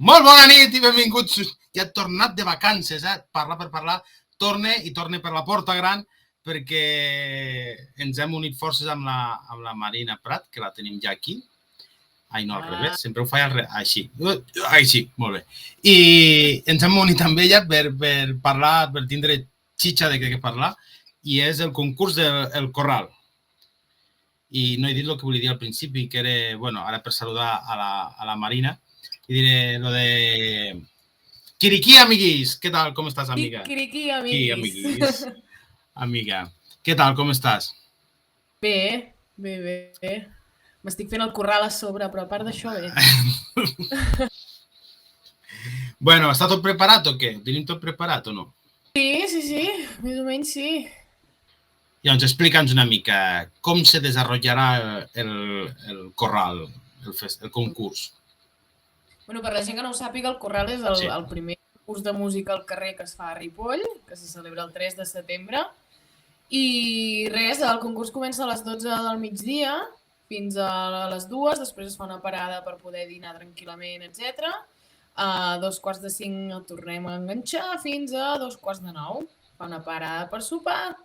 Molt bona nit i benvinguts. Ja he tornat de vacances, parlar per parlar. Torne per la Porta Gran perquè ens hem unit forces amb la Marina Prat, que la tenim ja aquí. Ai, no, al revés, sempre ho faig així. Així, molt bé. I ens hem unit amb ella per parlar, per tindre xitxa de què parlar, i és el concurs del Corral. I no he dit el que volia dir al principi, que era, bueno, ara per saludar a la Marina, y diré lo de Kiriquí, amiguis. ¿Qué tal? ¿Cómo estás, amiga? Kiriquí, amiguis. Amiga. ¿Qué tal? ¿Cómo estás? Bé. M'estic fent el corral a sobre, però a part d'això, bé. Bueno, ¿està tot preparat o què? Tenim tot preparat o no? Sí, més o menys sí. Llavors, explica'ns una mica com se desenvoluparà el corral, el concurs. Bueno, per la gent que no ho sàpiga, el corral és el primer concurs de música al carrer que es fa a Ripoll, que se celebra el 3 de setembre. I res, el concurs comença a les 12 del migdia fins a les 2, després es fa una parada per poder dinar tranquil·lament, etc. A 2:45 tornem a enganxar fins a 2:45. Fa una parada per sopar.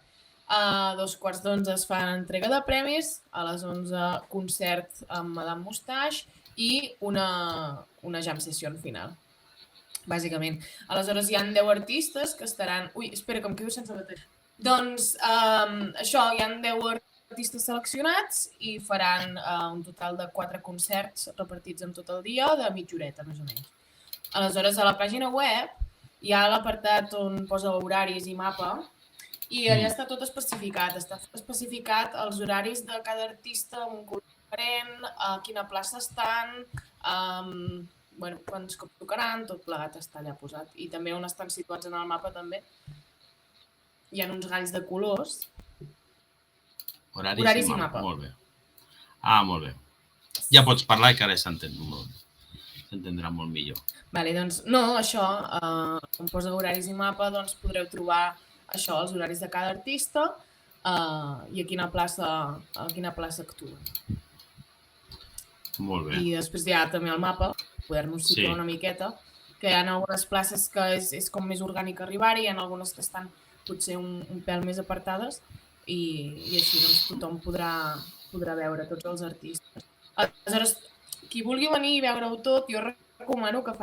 A 2:45 es fa entrega de premis, a les 11 concert amb Madame Moustache i una jam session final, bàsicament. Aleshores hi ha 10 artistes que estaran... Ui, espera, que em quedo sense bateria. Doncs això, hi ha 10 artistes seleccionats i faran un total de 4 concerts repartits en tot el dia, de mitja horeta, més o menys. Aleshores, a la pàgina web hi ha l'apartat on posa horaris i mapa, i allà està tot especificat. Està especificat els horaris de cada artista amb un color diferent, a quina plaça estan, quants cops tocaran, tot plegat està allà posat. I també on estan situats en el mapa també hi ha uns galls de colors. Horaris i mapa. Molt bé. Molt bé. Ja pots parlar que ara s'entendrà molt millor. Vale, doncs, no, això, on posa horaris i mapa, doncs podreu trobar això, els horaris de cada artista i a quina plaça actuen. Molt bé. I després hi ha també el mapa, poder-nos situar una miqueta, que hi ha algunes places que és com més orgànic arribar-hi, hi ha algunes que estan potser un pèl més apartades i així doncs tothom podrà veure tots els artistes. Aleshores, qui vulgui venir i veure-ho tot, jo recomano que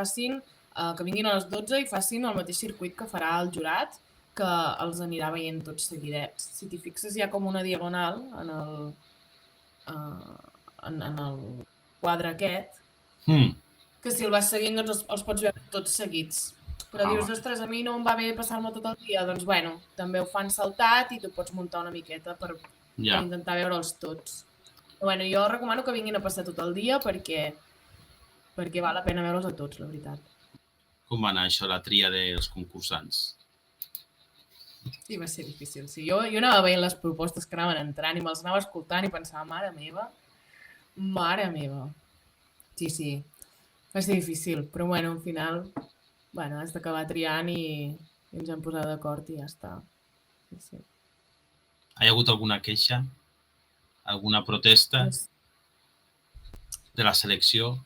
vinguin a les 12 i facin el mateix circuit que farà el jurat, que els anirà veient tots seguidets. Si t'hi fixes, hi ha com una diagonal en el quadre aquest, que si el vas seguint doncs els pots veure tots seguits. Però dius, ostres, a mi no em va bé passar-me tot el dia, doncs bueno, també ho fan saltat i tu pots muntar una miqueta per intentar veure'ls tots. Però bueno, jo recomano que vinguin a passar tot el dia perquè val la pena veure'ls a tots, la veritat. Com va anar això, la tria dels concursants? Sí, va ser difícil, sí. Jo anava veient les propostes que anaven entrant i me'ls anava escoltant i pensava, mare meva. Sí, va ser difícil, però bueno, al final has d'acabar triant i ens hem posat d'acord i ja està. Sí. Hi ha hagut alguna queixa? Alguna protesta de la selecció?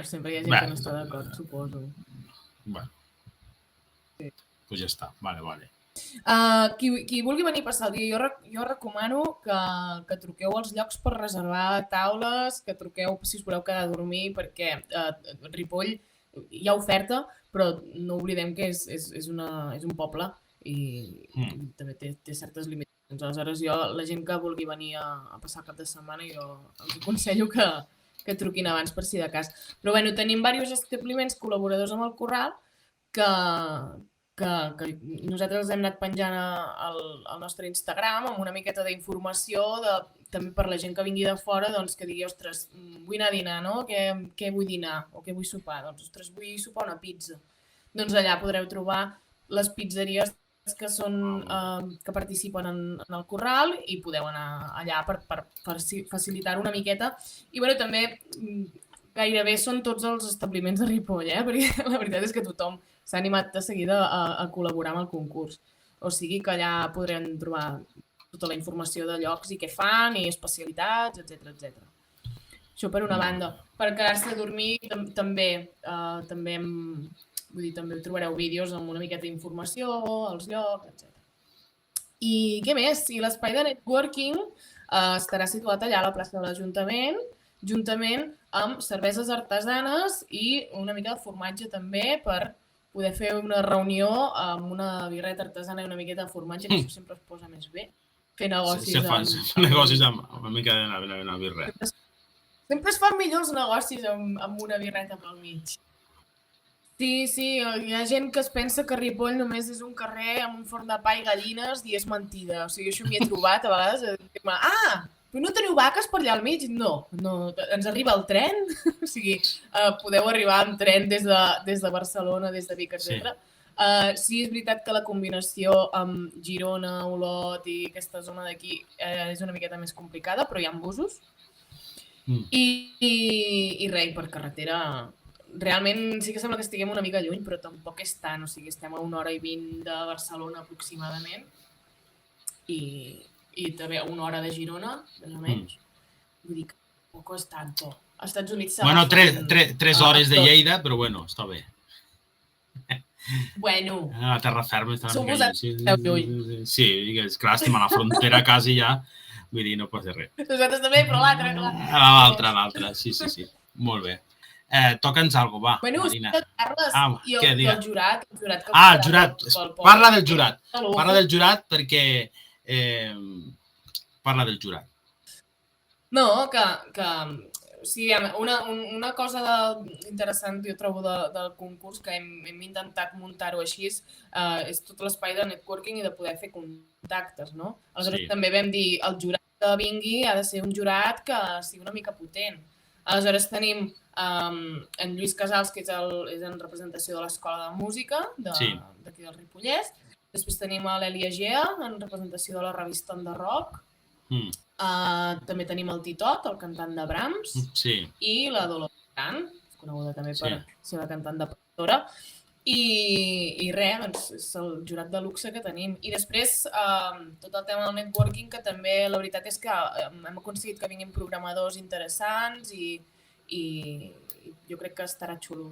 Sempre hi ha gent que no està d'acord, suposo. Bueno, pues ja està, vale. Qui vulgui venir a passar el dia, jo recomano que truqueu als llocs per reservar taules, que truqueu si us voleu quedar a dormir, perquè a Ripoll hi ha oferta, però no oblidem que és un poble i també té certes limitacions. Aleshores, la gent que vulgui venir a passar cap de setmana, jo els aconsello que truquin abans per si de cas. Però bueno, tenim diversos establiments col·laboradors amb el corral que nosaltres hem anat penjant al nostre Instagram amb una miqueta d'informació també per la gent que vingui de fora, doncs que digui, ostres, vull anar a dinar, no? Què vull dinar o què vull sopar? Doncs, ostres, vull sopar una pizza. Doncs allà podreu trobar les pizzeries que participen en el corral i podeu anar allà per facilitar una miqueta. I bueno, també gairebé són tots els establiments de Ripoll, perquè la veritat és que tothom s'ha animat de seguida a col·laborar amb el concurs. O sigui que allà podrem trobar tota la informació de llocs i què fan i especialitats, etc. Això per una banda. Per quedar-se a dormir també també trobareu vídeos amb una miqueta d'informació, els llocs, etc. I què més? I l'espai de networking estarà situat allà a la plaça de l'Ajuntament, juntament amb cerveses artesanes i una mica de formatge també per poder fer una reunió amb una birreta artesana i una miqueta de formatge, que això sempre es posa més bé. Fer negocis negocis amb una mica de birreta. Sempre es fan millors negocis amb una birreta pel mig. Sí, hi ha gent que es pensa que Ripoll només és un carrer amb un forn de pa i gallines i és mentida. O sigui, això m'hi he trobat a vegades. Però no teniu vaques per allà al mig? No. Ens arriba el tren? O sigui, podeu arribar amb tren des de Barcelona, des de Vic, etc. Sí, és veritat que la combinació amb Girona, Olot i aquesta zona d'aquí és una miqueta més complicada, però hi ha busos. I res, per carretera... Realment sí que sembla que estiguem una mica lluny, però tampoc és tant. O sigui, estem a 1 hora i 20 de Barcelona aproximadament i també a 1 hora de Girona, més o menys. Vull dir que tampoc és tant. Als Estats Units... Bueno, 3 hores de Lleida, però bueno, està bé. Bueno. A terra ferma està una mica lluny. Sí, és clar, estem a la frontera quasi ja. Vull dir, no pot ser res. Nosaltres també, però l'altre, L'altre, sí. Molt bé. Toca'ns alguna cosa, va, Marina. Carles, i el jurat. El jurat. Parla del jurat. Parla del jurat perquè... Parla del jurat. No, que sí, una cosa interessant, jo trobo, del concurs, que hem intentat muntar-ho així, és tot l'espai de networking i de poder fer contactes, no? Aleshores també vam dir, el jurat que vingui ha de ser un jurat que sigui una mica potent. Aleshores tenim en Lluís Casals, que és en representació de l'Escola de Música d'aquí del Ripollès. Després tenim l'Eli Egea, en representació de la revista On The Rock. També tenim el Titot, el cantant de Brahms, i la Dolors Gran, coneguda també per ser la cantant de Pastora. I res, doncs és el jurat de luxe que tenim. I després tot el tema del networking, que també la veritat és que hem aconseguit que vinguin programadors interessants i jo crec que estarà xulo.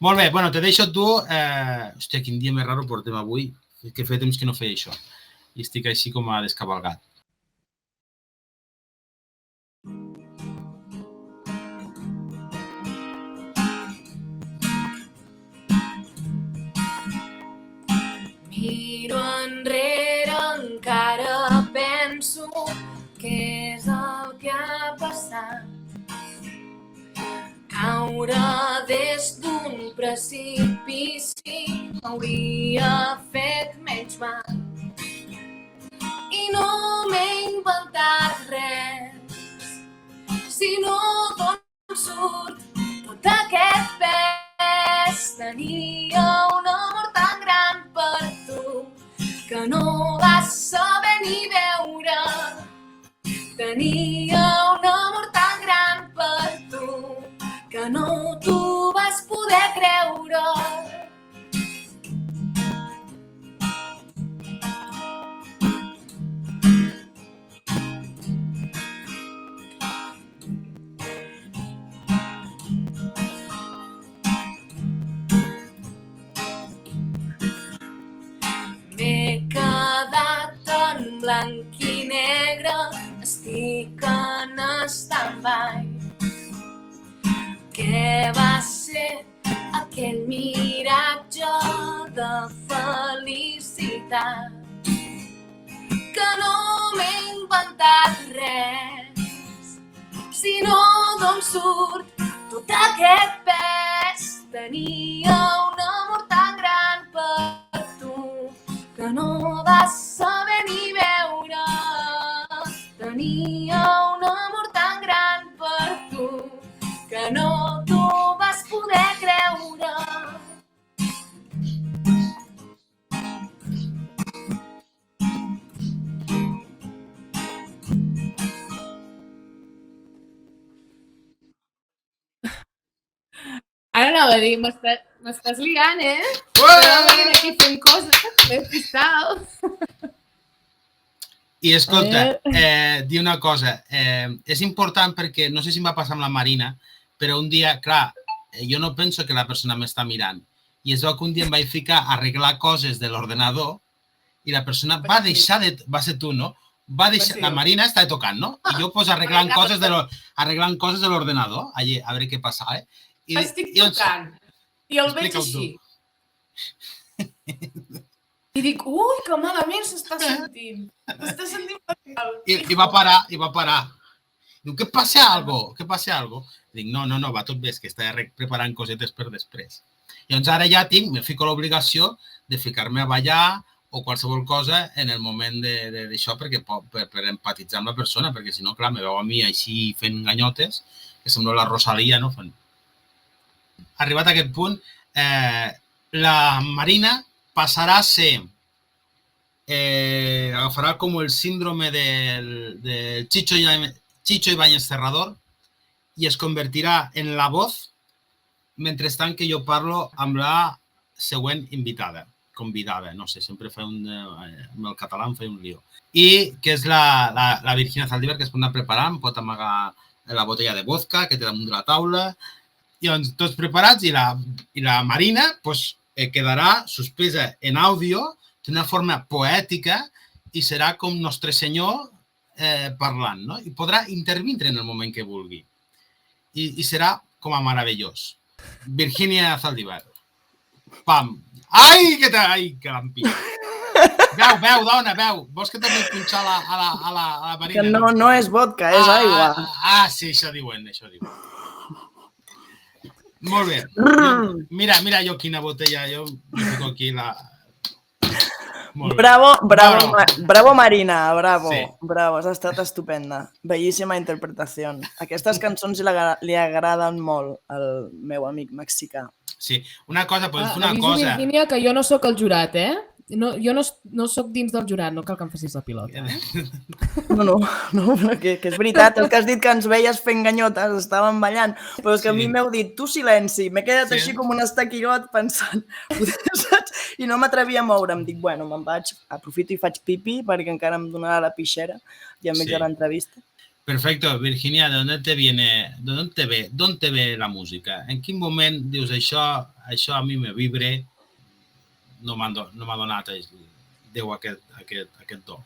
Molt bé, bueno, te deixo tu. Hòstia, quin dia més raro portem avui, que feia temps que no feia això. I estic així com a descabalgat. Miro enrere, encara penso què és el que ha passat. Caure des d'un precipici m'hauria fet menys mal. I no m'he inventat res, sinó d'on surt tot aquest pes. Tenia un amor tan gran per tu que no vas saber ni veure. Tenia un amor tan gran per tu que no t'ho vas poder creure. M'he quedat en blanc i negre, estic en stand-by. Què va ser aquell miratge de felicitat? Que no m'he inventat res, sinó d'on surt tot aquest pes. Tenia un amor tan gran per tu que no vas saber ni veure. Tenia un amor tan gran per tu que no t'ho vas poder creure. Ara anava a dir, m'estàs liant, Estava aquí fent coses, m'he pistat. I escolta, dir una cosa, és important perquè, no sé si em va passar amb la Marina, però un dia, clar, jo no penso que la persona m'està mirant. I es veu que un dia em vaig ficar a arreglar coses de l'ordenador i la persona va deixar de... Va ser tu, no? Va deixar... La Marina estava tocant, no? I jo pues arreglant coses de l'ordenador, allí, a veure què passava. Estic tocant. I el veig així. I dic, ui, que malament s'està sentint. S'està sentint fatal. I va parar. Diu, que passa algo? Dic, no, va tot bé, és que estava preparant cosetes per després. Llavors ara ja me fico l'obligació de ficar-me a ballar o qualsevol cosa en el moment d'això per empatitzar amb la persona, perquè si no, clar, me veu a mi així fent ganyotes, que sembla la Rosalia, no? Arribat a aquest punt, la Marina passarà a ser, agafarà com el síndrome del Chicho Ibáñez Serrador i es convertirà en la voz mentrestant que jo parlo amb la següent convidada, no sé, sempre amb el català em fa un lío. I que és la Virginia Zaldívar, que es pot anar preparant, pot amagar la botella de vodka que té damunt de la taula. I doncs tots preparats i la Marina quedarà suspesa en àudio d'una forma poètica i serà com Nostre Senyor parlant, no? I podrà intervindre en el moment que vulgui. I serà com a meravellós. Virginia Zaldívar. Pam. Ai, que l'han pillat. Veu, dona, veu. Vols que també punxar a la Marina? Que no és vodka, és aigua. Sí, això diuen. Molt bé. Mira jo quina botella, jo me fico aquí la... Bravo Marina, bravo. Sí. Bravo, has estat estupenda. Bellíssima interpretació. Aquestes cançons li agraden molt al meu amic mexicà. Sí, una cosa, podem fer una cosa. Aviso, Virginia, que jo no sóc el jurat, Jo no sóc dins del jurat, no cal que em facis la pilota. No, que és veritat, el que has dit que ens veies fent ganyotes, estàvem ballant, però és que a mi m'heu dit, tu silenci, m'he quedat així com un estaquirot pensant, i no m'atrevia a moure, em dic, bueno, me'n vaig, aprofito i faig pipi perquè encara em donarà la pixera i em veig a l'entrevista. Perfecto, Virginia, ¿de dónde te ve la música? ¿En quin moment dius això a mi me vibre? No m'ha donat Déu aquest do.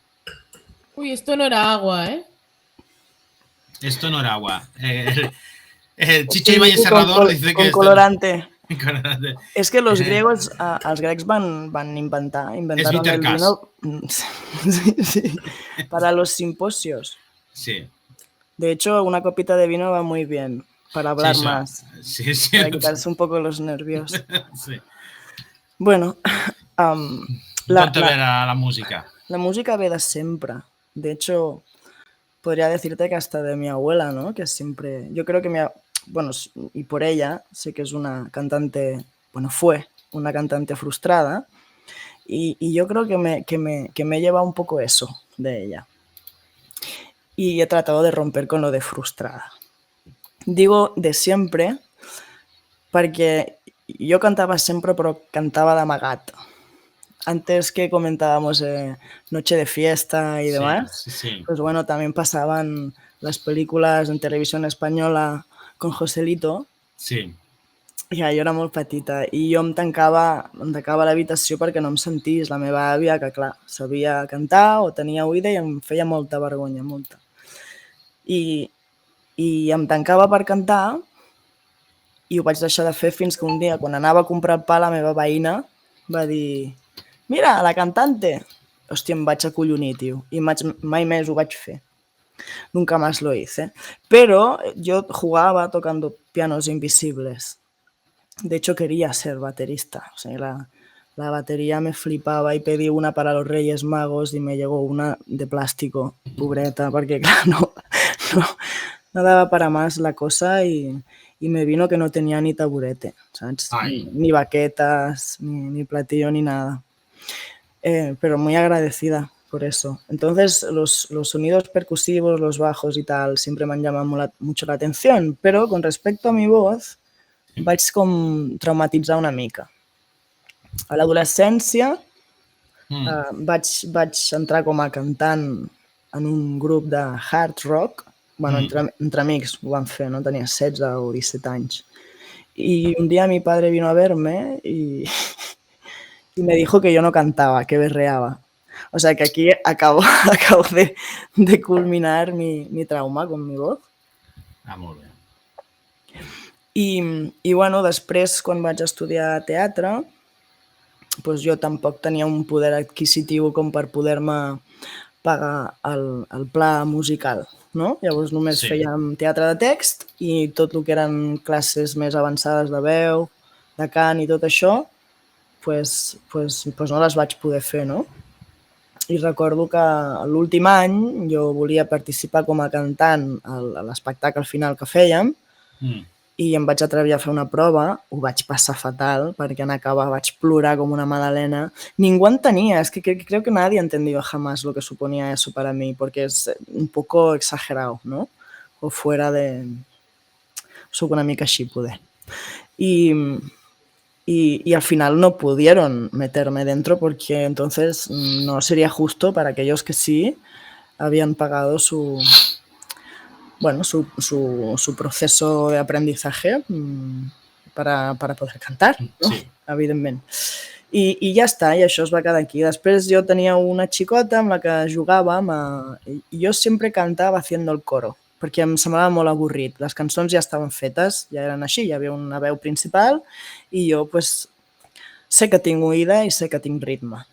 Uy, esto no era agua, Esto no era agua. El Chicho Ibáñez Serrador dice que... Con colorante. Es que los griegos, els grecs van inventaron el vino para los simposios. Sí. De hecho, una copita de vino va muy bien para hablar más. Sí. Para quitarse un poco los nervios. Sí. Bueno, ¿dónde ve la música? La música ve de siempre. De hecho, podría decirte que hasta de mi abuela, ¿no? Que siempre, yo creo que bueno, y por ella, sé que es una cantante, bueno, fue una cantante frustrada, y yo creo que me lleva un poco eso de ella. Y he tratado de romper con lo de frustrada. Digo de siempre perquè jo cantava sempre, però cantava d'amagat. Antes que comentábamos Noche de Fiesta y demás, pues bueno, también pasaban las películas en televisión española con Joselito. Sí. I jo era molt petita i jo em tancava a l'habitació perquè no em sentís la meva àvia, que clar, sabia cantar o tenia oïda i em feia molta vergonya, molta. I em tancava per cantar i ho vaig deixar de fer fins que un dia, quan anava a comprar el pa, la meva veïna va dir: «Mira, la cantante!» Hòstia, em vaig acollonir, tio, i mai més ho vaig fer. Nunca más lo hice. Pero yo jugaba tocando pianos invisibles. De hecho, quería ser baterista. O sea, la batería me flipaba y pedí una para los Reyes Magos y me llegó una de plástico, pobreta, porque claro, no daba para más la cosa y me vino que no tenía ni taburete, ¿sabes? Ni baquetas, ni platillo, ni nada. Pero muy agradecida por eso. Entonces, los sonidos percusivos, los bajos y tal, siempre me han llamado mucho la atención, pero con respecto a mi voz, vaig com traumatitzar una mica. A l'adolescència vaig entrar com a cantant en un grup de hard rock. Bueno, entre amics ho van fer, no? Tenia 16 o 17 anys. Y un día mi padre vino a verme y me dijo que yo no cantaba, que berreaba. O sea que aquí acabo de culminar mi trauma con mi voz. Ah, molt bé. I bueno, després, quan vaig estudiar teatre, doncs jo tampoc tenia un poder adquisitiu com per poder-me pagar el pla musical, no? Llavors només fèiem teatre de text i tot el que eren classes més avançades de veu, de cant i tot això, doncs no les vaig poder fer, no? I recordo que l'últim any jo volia participar com a cantant a l'espectacle final que fèiem i em vaig atrevir a fer una prova, ho vaig passar fatal, perquè en acabar vaig plorar com una magdalena. Ningú entenia, es que creo que nadie entendió jamás lo que suponía eso para mí, porque es un poco exagerado, ¿no? O fuera de... Soc una mica així, poder. Y al final no pudieron meterme dentro porque entonces no sería justo para aquellos que sí habían pagado su proceso de aprendizaje para poder cantar, no? Sí. Evidentment. I ja està, i això es va quedar aquí. Després jo tenia una xicota amb la que jugàvem i jo sempre cantava haciendo el coro, perquè em semblava molt avorrit. Les cançons ja estaven fetes, ja eren així, hi havia una veu principal i jo sé que tinc oïda i sé que tinc ritme.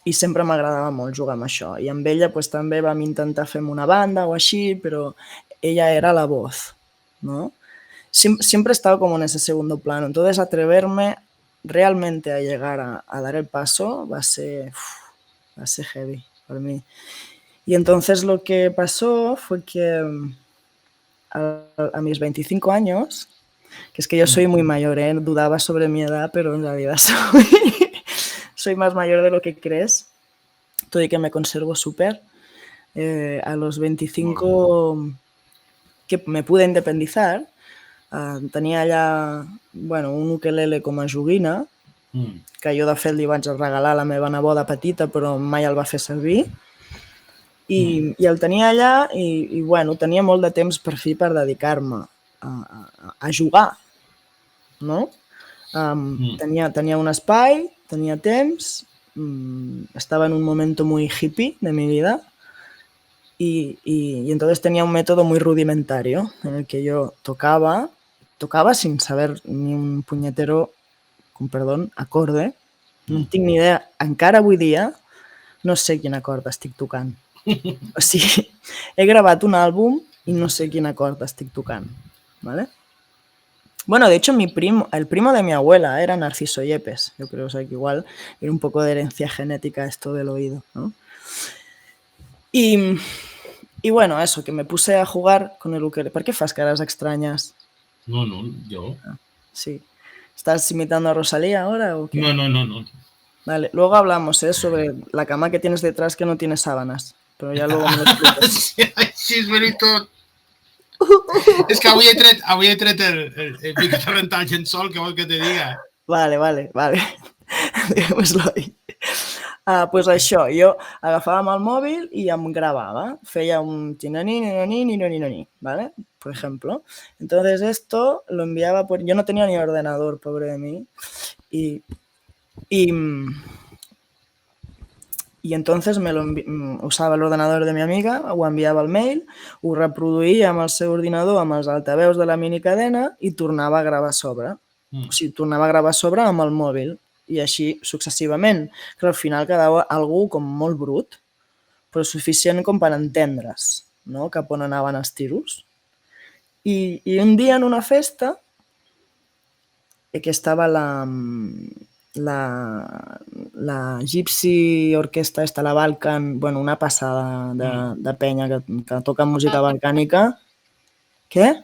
I sempre m'agradava molt jugar amb això. I amb ella també vam intentar fer una banda o així, però ella era la voz, ¿no? Siempre he estado como en ese segundo plano. Entonces, atreverme realmente a llegar a dar el paso va a ser heavy para mí. Y entonces lo que pasó fue que a mis 25 años, que es que yo soy muy mayor, dudaba sobre mi edad, pero en realidad soy más mayor de lo que crees, todo y que me conservo súper. A los 25 que me pude independizar, tenia allà un ukelele com a joguina, que jo de fet li vaig regalar a la meva neboda petita, però mai el va fer servir. I el tenia allà i tenia molt de temps per fi per dedicar-me a jugar, no? Tenia un espai, tenía temps, estaba en un momento muy hippie de mi vida y entonces tenía un método muy rudimentario en el que yo tocaba sin saber ni un punyetero, con perdón, acorde. No tinc ni idea. Encara avui dia no sé quin acord estic tocant. O sigui, he gravat un àlbum y no sé quin acord estic tocant, ¿vale? Bueno, de hecho, el primo de mi abuela era Narciso Yepes. Yo creo, o sea, que igual era un poco de herencia genética esto del oído, ¿no? Y bueno, eso, que me puse a jugar con el ukelele. ¿Por qué fas caras extrañas? No, yo. Sí. ¿Estás imitando a Rosalía ahora o qué? No. Vale, luego hablamos sobre la cama que tienes detrás que no tiene sábanas. Pero ya luego me lo explicas. Sí, és veritat. És que avui he tret el pic rental llençol, que vol que te diga. Vale. Diguem-ho ahí. Pues això, jo agafava el mòbil i em gravava. Feia un tinoni, ¿vale? Por ejemplo. Entonces esto lo enviaba por... Yo no tenía ni ordenador, pobre de mí. Y entonces usava l'ordenador de mi amiga, ho enviava al mail, ho reproduïa amb el seu ordinador amb els altaveus de la minicadena i tornava a gravar a sobre. O sigui, tornava a gravar a sobre amb el mòbil i així successivament, que al final quedava algú com molt brut, però suficient com per entendre's, no? Cap on anaven els tiros. I un dia en una festa que estava la Gypsy Orquestra, la Balkan, una passada de penya que toca música balcànica. Què?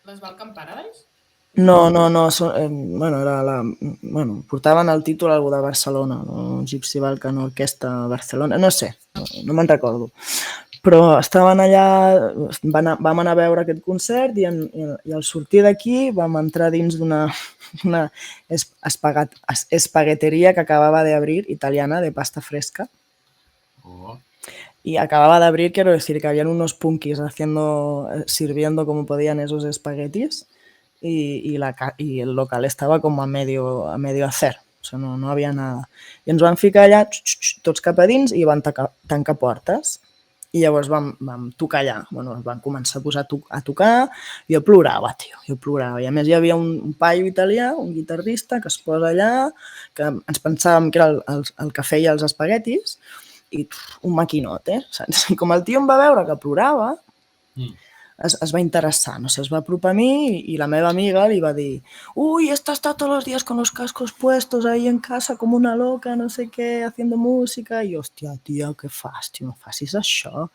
Les Balkan Paradise? No, portaven el títol algú de Barcelona, Gypsy Balkan Orquestra Barcelona, no sé, no me'n recordo. Però estaven allà, vam anar a veure aquest concert i al sortir d'aquí vam entrar dins d'una espagueteria que acabava d'obrir, italiana, de pasta fresca. y acababa de abrir, quiero decir, que habían unos punkis sirviendo como podían esos espaguetis y el local estava com a medio hacer, o sigui, no havia nada. I ens van ficar allà tots cap a dins i van tancar portes. I llavors vam tocar allà, bueno, van començar a posar a tocar, i jo plorava, tio, I a més hi havia un paio italià, un guitarrista, que es posa allà, que ens pensàvem que era el que feia els espaguetis, i un maquinot, saps? I com el tio em va veure que plorava, es va interessar, no sé, es va apropar a mi i la meva amiga li va dir «Uy, esta está todos los días con los cascos puestos ahí en casa como una loca, no sé qué, haciendo música». I jo, hòstia, tio, què fas, tio, no facis això.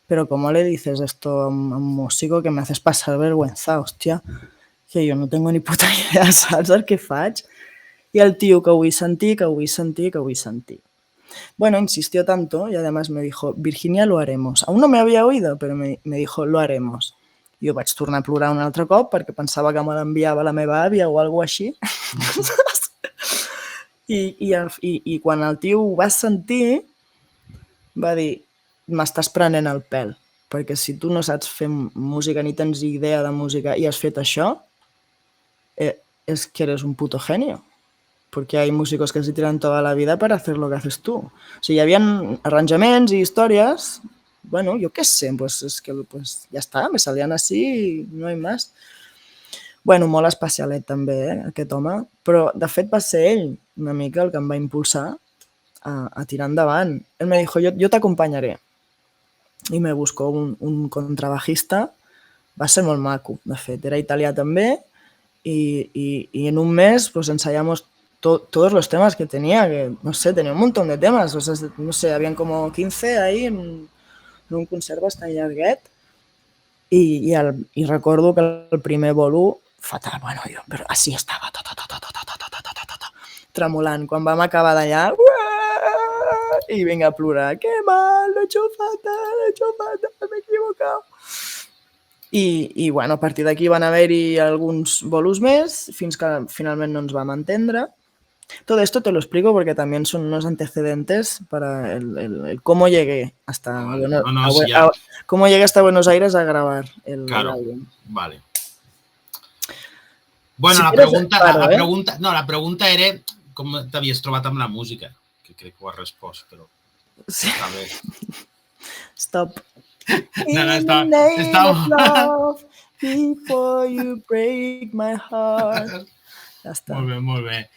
Però ¿cómo le dices esto a un músico que me haces pasar vergüenza, hòstia? Que jo no tengo ni puta idea, saps el que faig? I el tio, que ho vull sentir, que ho vull sentir, que ho vull sentir. Bueno, insistió tanto y además me dijo, Virginia, lo haremos. Aún no me había oído, pero me dijo, lo haremos. Jo vaig tornar a plorar un altre cop perquè pensava que me l'enviava la meva àvia o alguna així. I quan el tio ho va sentir, va dir, m'estàs prenent el pèl, perquè si tu no saps fer música ni tens idea de música i has fet això, és que eres un puto genio. Porque hay músicos que se tiran toda la vida para hacer lo que haces tú. O sigui, hi havia arranjaments i històries, bueno, jo què sé, pues és que pues, ja està, me salían así i no hay más. Bueno, molt especialet també, aquest home, però de fet va ser ell una mica el que em va impulsar a tirar endavant. Él me dijo, yo te acompañaré. I me buscó un contrabajista, va ser molt maco, de fet, era italià també, y en un mes pues ensayamos todos los temas que tenía, que no sé, tenía un montón de temas, o sea, no sé, habían como 15 ahí en un concert bastant llarguet i recordo que el primer bolo, fatal, bueno, jo, però així estava, tremolant. Quan vam acabar d'allà, i vinga a plorar, que mal, lo he hecho fatal, me he equivocado. I bueno, a partir d'aquí van haver-hi alguns bolos més, fins que finalment no ens vam entendre. Todo esto te lo explico porque también son unos antecedentes para el cómo llegué hasta cómo llegué hasta Buenos Aires a grabar el álbum. Vale. Bueno, si la pregunta era com t'havies trobat amb la música, que crec que ho has respost, però sí. Està bé. Stop. Estava... Before you break my heart. Ja està. Molt bé.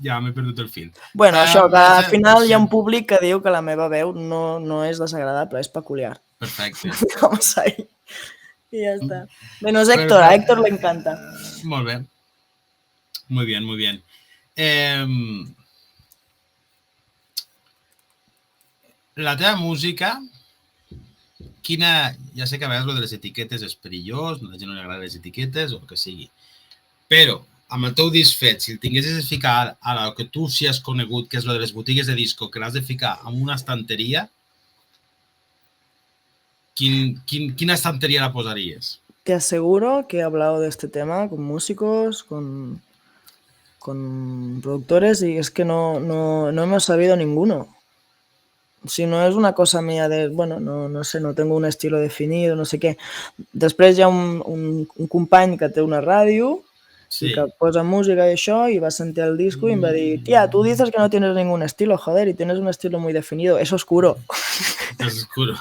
Ja m'he perdut el fil. Bueno, això, que al final hi ha un públic que diu que la meva veu no és desagradable, és peculiar. Perfecte. Vamos ahí. Y ya está. Menos Héctor, a Héctor le encanta. Molt bé. Muy bien, muy bien. La teva música, quina... Ja sé que a vegades lo de les etiquetes és perillós, a la gent no li agrada les etiquetes o el que sigui, però amb el teu disc fet, si el tinguessis de ficar a lo que tu sí has conegut, que és lo de les botigues de disco, que l'has de ficar en una estanteria, quina estanteria la posaries? Te aseguro que he hablado de este tema con músicos, con productores y es que no hemos sabido ninguno. Si no és una cosa mía de, bueno, no sé, no tengo un estilo definido, no sé què. Després hi ha un company que té una ràdio y que posa música y això y va a sentir el disco y me va a decir, tía, tú dices que no tienes ningún estilo, joder, y tienes un estilo muy definido, es oscuro. Es oscuro.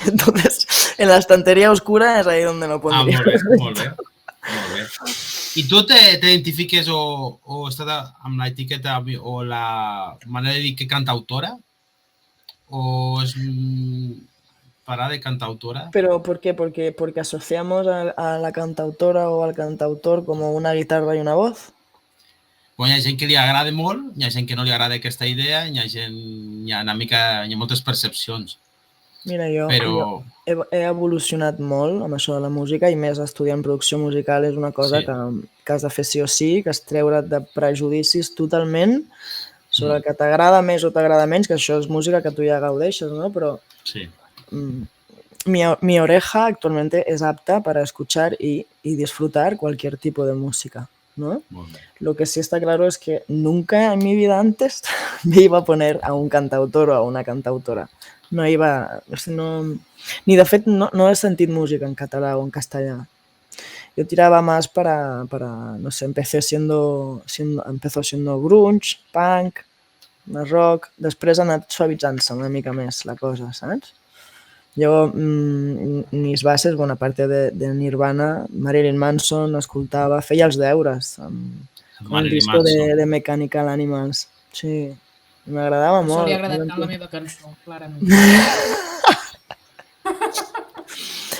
Entonces, en la estantería oscura es ahí donde lo pondría. Molt bé. I tu t'identifiques o estàs amb l'etiqueta o la manera de dir que cantautora? ¿O es para de cantautora? ¿Pero por qué? Porque asociamos a la cantautora o al cantautor como una guitarra y una voz. Bueno, hi ha gent que li agrada molt, hi ha gent que no li agrada aquesta idea, hi ha moltes percepcions. Mira, jo he evolucionat molt amb això de la música i més estudiant producció musical és una cosa que has de fer sí o sí, que has treure't de prejudicis totalment sobre el que t'agrada més o t'agrada menys, que això és música que tu ja gaudeixes, ¿no? Però mi oreja actualmente es apta para escuchar y disfrutar cualquier tipo de música. ¿no? Molt bé. Lo que sí está claro es que nunca en mi vida antes me iba a poner a un cantautor o a una cantautora. No iba... Ni de fet no he sentit música en català o en castellà. Yo tiraba más para no sé, empezó siendo grunge, punk, més rock, després ha anat suavitzant-se una mica més la cosa, saps? Jo, mis bases, bueno, a part de Nirvana, Marilyn Manson, escoltava, feia els deures amb un disco de Mechanical Animals. Sí, m'agradava Per això molt. li ha agradat tant la meva cançó, clarament.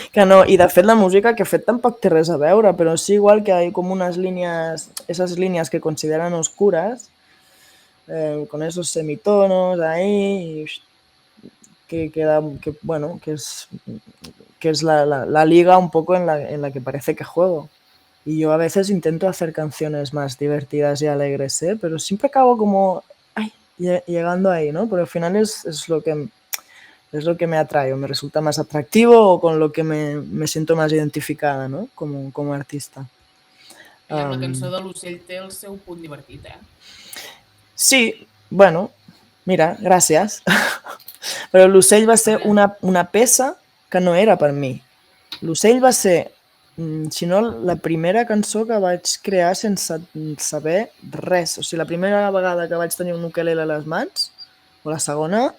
Que no, i de fet la música que he fet tampoc té res a veure, però sí igual que hi ha com unes línies, esas línies que consideren oscuras, con esos semitonos ahí, bueno, que es la liga un poco en la que parece que juego. Y yo a veces intento hacer canciones más divertidas y alegres, ¿eh? Pero siempre acabo como llegando ahí, ¿no? Pero al final es lo que me atrae, o me resulta más atractivo o con lo que me siento más identificada, ¿no? Como artista. I amb la cançó de l'ocell té el seu punt divertit, eh? Sí, bueno, mira, gràcies. Però l'ocell va ser una peça que no era per mi. L'ocell va ser, si no, la primera cançó que vaig crear sense saber res. O sigui, la primera vegada que vaig tenir un ukelele a les mans, o la segona,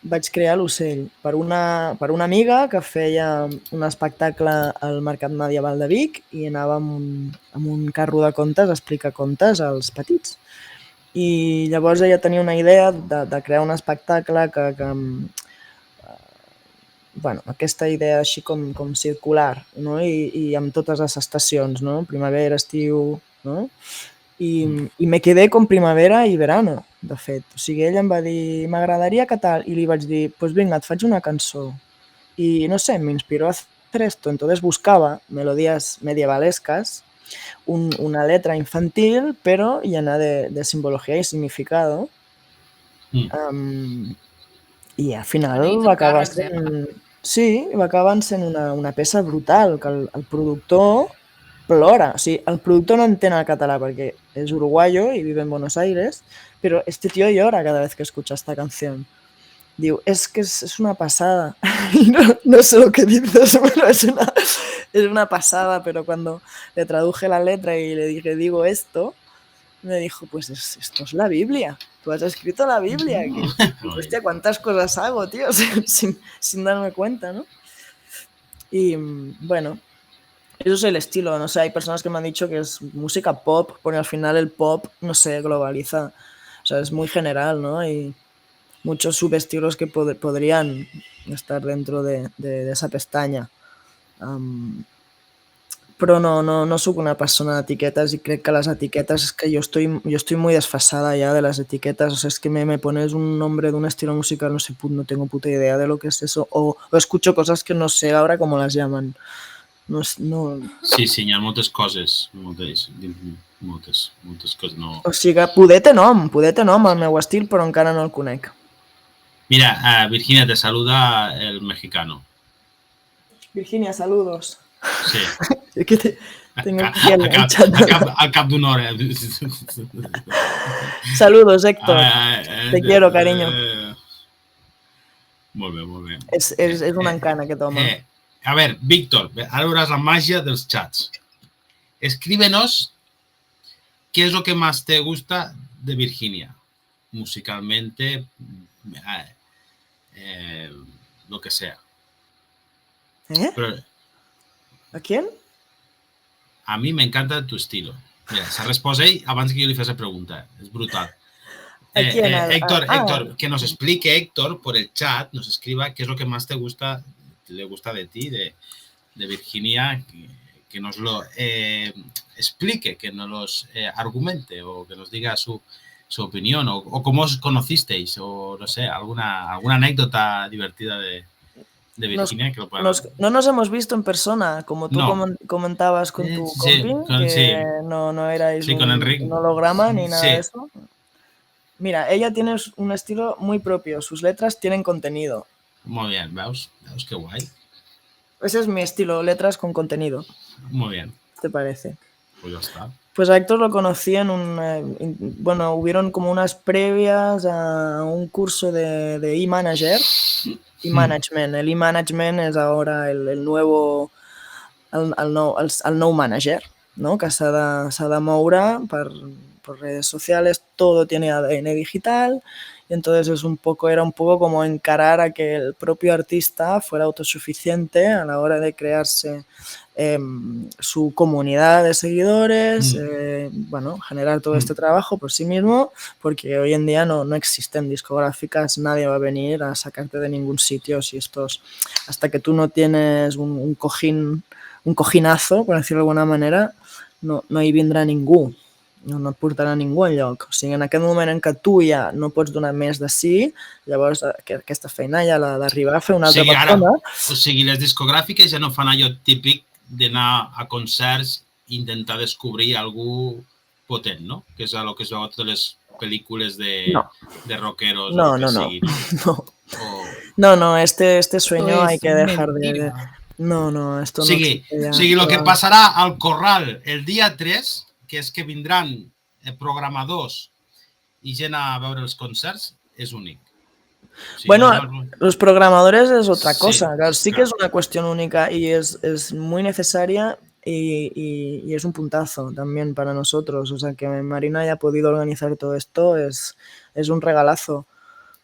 vaig crear l'ocell per una amiga que feia un espectacle al Mercat Medieval de Vic i anava amb un carro de contes a explicar contes als petits. I llavors ella tenia una idea de crear un espectacle que bueno, aquesta idea així com circular, no? I amb totes les estacions, no? Primavera, estiu, no? I me quedé con primavera i verano, de fet. O sigui, ella em va dir, m'agradaria que tal, i li vaig dir, pues vinga, et faig una cançó. Y no sé, me inspiró a hacer esto. Entonces buscaba melodías medievalescas, una letra infantil, pero llena de simbología y significado. I al final va acabar sent... Sí, va acabar sent una peça brutal, que el productor plora. O sigui, el productor no entén el català perquè és uruguayo y vive en Buenos Aires, pero este tío llora cada vez que escucha esta canción. Diu, es que es una pasada. No sé lo que dices, pero es una pasada, pero cuando le traduje la letra y le dije, digo esto, me dijo, pues esto es la Biblia. Tú has escrito la Biblia. Hostia, ¿cuántas cosas hago, tío? Sin darme cuenta, ¿no? Y bueno, eso es el estilo. No sé, hay personas que me han dicho que es música pop, porque al final el pop, no sé, globaliza. O sea, es muy general, ¿no? Y muchos subestilos que podrían estar dentro de esa pestaña. Però no soc una persona d'etiquetes i crec que les etiquetes, es que yo estoy muy desfasada ya de las etiquetas. O sea, es que me pones un nombre de un estilo musical, no tengo puta idea de lo que es eso, o escucho cosas que no sé ahora cómo las llaman. No. Sí, hi ha moltes coses, moltes coses. No. O sigui, poder té nom el meu estil, però encara no el conec. Mira, Virginia, te saluda el mexicano. Virginia, saludos. Sí. Es que tengo aquí el chat. Al cap d'una hora. Saludos, Héctor. Te quiero, cariño. Molt bé. És un encant, aquest home. A ver, Víctor, ara veuràs la màgia dels chats. Escríbenos qué es lo que más te gusta de Virginia, musicalmente, lo que sea. Pero, ¿a quién? A mí me encanta tu estilo. Mira, s'ha respost ell abans que jo li fes la pregunta. És brutal. Héctor, que nos explique, Héctor, por el chat, nos escriba qué es lo que más le gusta de ti, de Virginia, que nos lo explique, que nos los argumente o que nos diga su opinión o cómo os conocisteis o no sé, alguna anécdota divertida de Virginia. No nos hemos visto en persona, como tú comentabas con tu compi, que no erais un holograma ni nada de eso. Mira, ella tiene un estilo muy propio, sus letras tienen contenido. Muy bien, ¿veus qué guay? Ese es mi estilo, letras con contenido. Muy bien. ¿Te parece? Pues ya está. Pues a Héctor lo conocí en bueno, hubieron como unas previas a un curso de e-manager, e-management. El e-management es ahora el nuevo el nou manager, ¿no? Que s'ha de moure por redes sociales, todo tiene ADN digital, y entonces era un poco como encarar a que el propio artista fuera autosuficiente a la hora de crearse su comunidad de seguidores, bueno, generar todo este trabajo por sí mismo, porque hoy en día no existen discográficas, nadie va a venir a sacarte de ningún sitio si hasta que tú no tienes un cojinazo, per dir-ho d'alguna manera, no hi vindrà ningú, no et portarà ningú enlloc. O sigui, en aquest moment en què tu ja no pots donar més de sí, llavors aquesta feina ja l'ha d'arribar a fer una altra persona. O sigui, les discogràfiques ja no fan allò típic d'anar a concerts i intentar descobrir algú potent, ¿no? Que és el que es veu a totes les pel·lícules de rockeros o el que sigui. No, este sueño hay que dejar de... No, esto no... O sigui, lo que passarà al Corral el dia 3, que és que vindran programadors i gent a veure els concerts, és únic. Bueno, los programadores es otra cosa. Sí que es una cuestión única y es muy necesaria y es un puntazo también para nosotros. O sea, que Marina haya podido organizar todo esto es un regalazo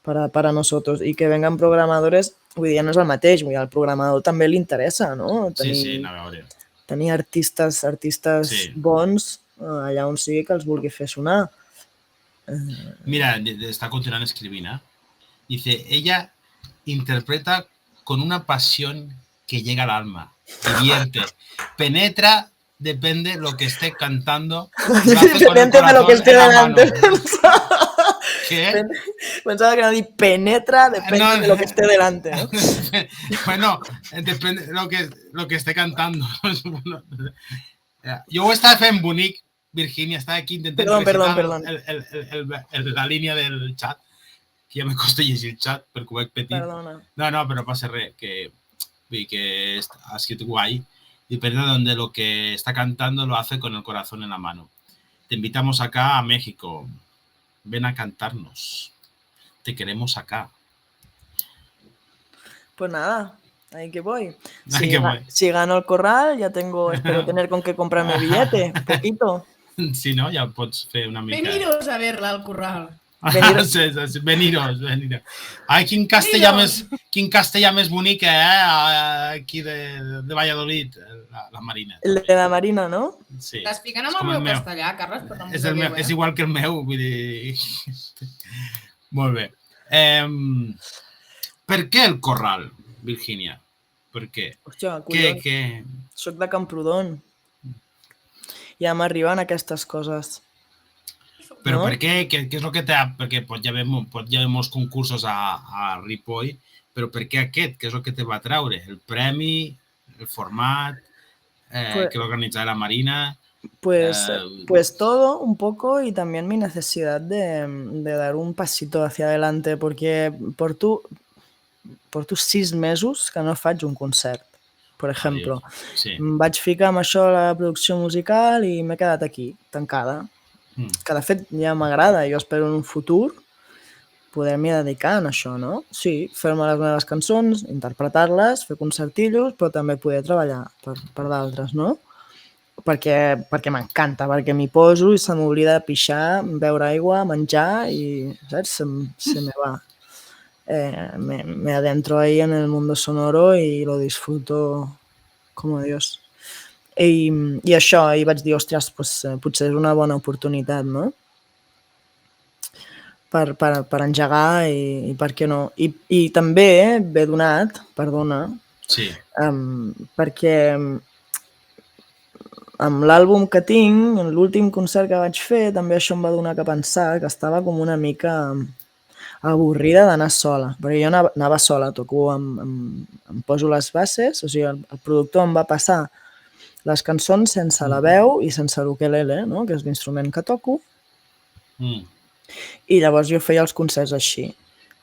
para nosotros. Y que vengan programadores, vull dir, ja no és el mateix, vull dir, al programador també li interessa, no? Tenir artistes bons allà on sigui que els vulgui fer sonar. Mira, està continuant escrivint, Dice, ella interpreta con una pasión que llega al alma, divierte, penetra, depende lo que esté cantando. Depende de lo que esté delante. ¿Qué? Pensaba que no dir penetra, depende de lo que esté delante, ¿no? Bueno, depende de lo que esté cantando. Jo ho estava fent bonic, Virginia, estava aquí intentant Perdón. la línia del xat, que ja me costa llegir el xat perquè ho veig petit. Perdona. No, pero no pasa res, que ha escrito guay. Depende de lo que está cantando, lo hace con el corazón en la mano. Te invitamos acá a México. Ven a cantarnos. Te queremos acá. Pues nada, ahí que voy. Voy. Si gano el Corral, ya espero tener con qué comprarme billete, un poquito. Si no, ja pots fer una mica... Veniros a verla al Corral. Veniros. Ai, quin castellà més bonic, aquí de Valladolid, la Marina. El de la Marina, no? Sí. Estàs ficant amb el meu castellà, Carles? És igual que el meu, vull dir... Molt bé. Per què el Corral, Virginia? Per què? Hòstia, collons. Soc de Camprodon. Ja m'arriben aquestes coses. Però per què? Què és el que té? Perquè pot hi haver molts concursos a Ripoll, però per què aquest? Què és el que te va treure? El premi, el format, que va organitzar la Marina... Pues todo un poco y también mi necesidad de dar un pasito hacia adelante, porque porto 6 mesos que no faig un concert, per exemple. Em vaig ficar amb això a la producció musical i m'he quedat aquí, tancada. Que de fet ja m'agrada, jo espero en un futur poder-m'hi dedicar a això, no? Sí, fer-me les meves cançons, interpretar-les, fer concertillos, però també poder treballar per d'altres, no? Perquè m'encanta, perquè m'hi poso i se m'oblida de pixar, beure aigua, menjar i, saps? Se me va. Me adentro ahí en el mundo sonoro y lo disfruto como Dios. I això, i vaig dir, ostres, potser és una bona oportunitat, no? Per engegar i per què no. I també ve donat, perdona, perquè amb l'àlbum que tinc, en l'últim concert que vaig fer, també això em va donar que pensar que estava com una mica avorrida d'anar sola, perquè jo anava sola, toco, em poso les bases, o sigui, el productor em va passar les cançons sense la veu i sense l'ukelele, no? Que és l'instrument que toco, y llavors yo feia els concerts així,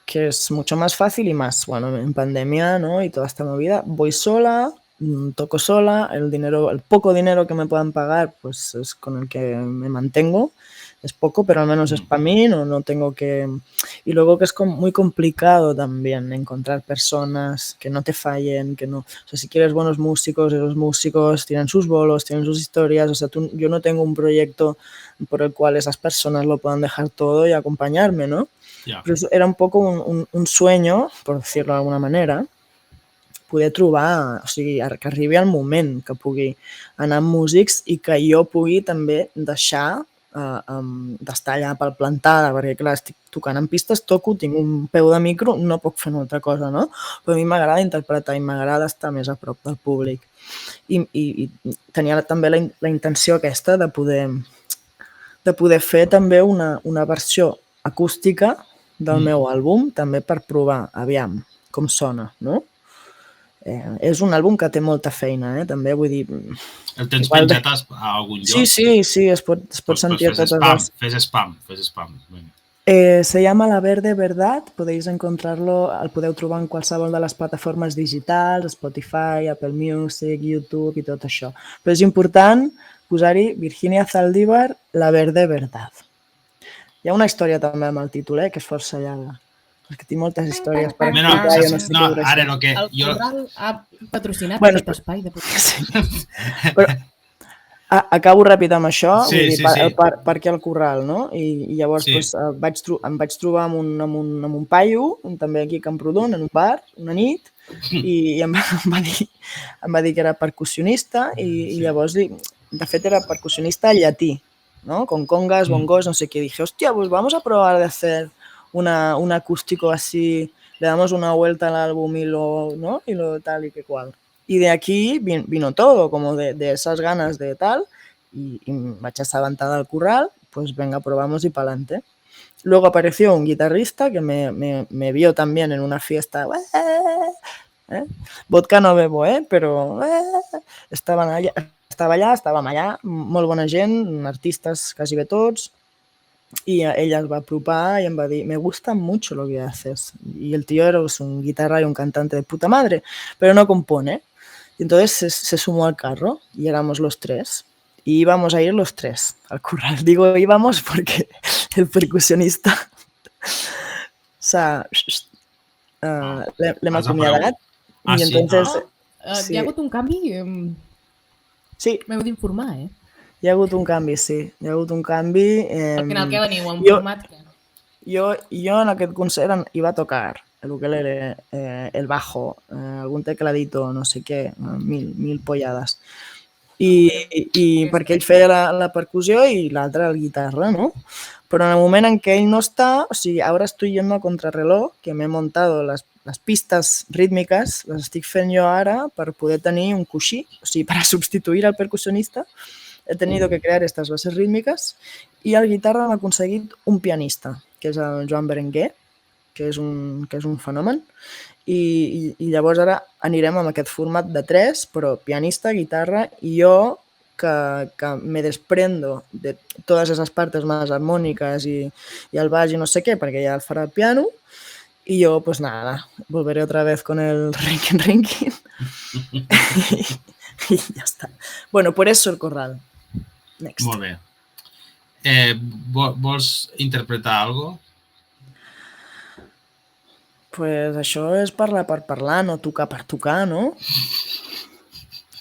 que es mucho más fácil y más, bueno, en pandemia, ¿no? Y toda esta movida, voy sola, toco sola, el poco dinero que me puedan pagar, pues es con el que me mantengo. Es poco, pero al menos es para mí, no tengo que... Y luego que es muy complicado también encontrar personas que no te fallen, que no... O sea, si quieres buenos músicos, los músicos tienen sus bolos, tienen sus historias, o sea, yo no tengo un proyecto por el cual esas personas lo puedan dejar todo y acompañarme, ¿no? Ja. Però era un poc un sueño, per dir-lo d'alguna manera, poder trobar, o sigui, que arribi el moment que pugui anar amb músics i que jo pugui també deixar d'estar allà per plantada, perquè clar, estic tocant en pistes, toco, tinc un peu de micro, no puc fer una altra cosa, no? Però a mi m'agrada interpretar i m'agrada estar més a prop del públic. I tenia també la intenció aquesta de poder fer també una versió acústica del meu àlbum, també per provar, aviam, com sona, no? És un àlbum que té molta feina, també, vull dir... El tens penjat a algun lloc? Sí, es pot sentir a totes les... Fes spam. Se llama La Verde Verdad, podeu encontrarlo, el podeu trobar en qualsevol de les plataformes digitals, Spotify, Apple Music, YouTube i tot això. Però és important posar-hi Virginia Zaldívar, La Verde Verdad. Hi ha una història també amb el títol, que és força llarga. Perquè tinc moltes històries per explicar, jo no sé què dura ara això. El Corral ha patrocinat aquest espai de podcast. Sí. Però acabo ràpid amb això, sí. per què el Corral, no? I llavors em vaig trobar amb un paio, també aquí a Camprodon, en un bar, una nit, i em va dir que era percussionista i llavors, de fet, era percussionista llatí, ¿no? Con congas, bongos, no sé qué. Dije, hostia, pues vamos a probar de hacer un acústico así, le damos una vuelta al álbum y lo tal y que cual. Y de aquí vino todo, como de esas ganas de tal, y me vaig assabentar del Corral, pues venga, probamos y pa'lante. Luego apareció un guitarrista que me vio también en una fiesta, vodka no bebo, pero estàvem allà, molt bona gent, artistes quasi bé tots, y ella es va apropar y em va dir, me gusta mucho lo que haces. Y el tío era un guitarra y un cantante de puta madre, pero no compone. Y entonces se sumó al carro y éramos los tres. Y íbamos a ir los tres al Corral. Digo íbamos porque el percusionista l'hem acomiadat. I entonces... Hi ha hagut un canvi? Sí. M'heu d'informar, Hi ha hagut un canvi, sí. Hi ha hagut un canvi. Al final, què veniu? En format què? Jo en aquest concert iba a tocar el ukelele, el bajo, algun tecladito, no sé què, mil pollades. I perquè ell feia la percussió i l'altre la guitarra, no? Però en el moment en què ell no està, o sigui, ahora estoy yendo a contrarreloj, que m'he montado las pistas rítmicas, les estic fent jo ara per poder tenir un coixí, o sigui, per substituir al percussionista, he tenido que crear estas bases rítmicas i al guitarra hem aconseguit un pianista, que és el Joan Berenguer, que és un fenomen, i llavors ara anirem amb aquest format de 3, però pianista, guitarra i jo que me desprendo de todas esas partes más armónicas y el baix y no sé qué, perquè ja el farà el piano, y yo, pues nada, volveré otra vez con el rinkin y ya está. Bueno, por eso el Corral. Next. Molt bé. Vols interpretar algo? Pues això és parlar per parlar, no tocar per tocar, no?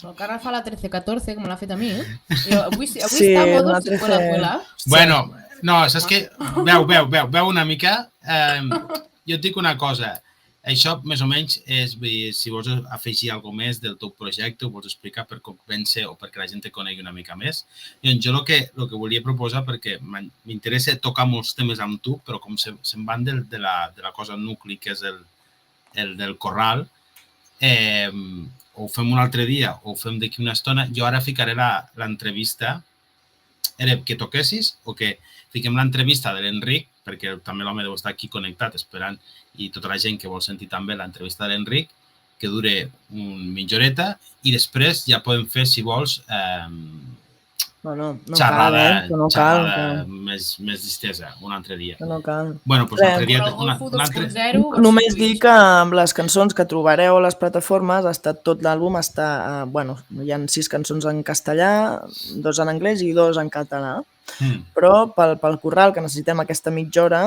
Però que ara fa la 13-14, com l'ha fet a mi. Avui està a modo escuela. Bueno, no, saps què? Veu una mica. Jo et dic una cosa. Això, més o menys, és si vols afegir alguna més del teu projecte, ho vols explicar per convèncer o perquè la gent te conegui una mica més. Jo el que volia proposar, perquè m'interessa tocar molts temes amb tu, però com se'n van de la cosa nucli, que és el del Corral, o ho fem un altre dia o ho fem d'aquí una estona, jo ara ficaré l'entrevista. Era que toquessis o que fiquem l'entrevista de l'Enric, perquè també l'home deu estar aquí connectat esperant, i tota la gent que vol sentir també l'entrevista de l'Enric, que dure una mitja horeta, i després ja podem fer, si vols, No cal, xerrada, que no xerrada cal. més distesa, un altre dia. Que no cal. Bueno, doncs un altre dia... El Golfo un altre... 2.0 Només dic que amb les cançons que trobareu a les plataformes, tot l'àlbum està... Bueno, hi ha 6 cançons en castellà, 2 en anglès i 2 en català. Però pel corral, que necessitem aquesta mitja hora,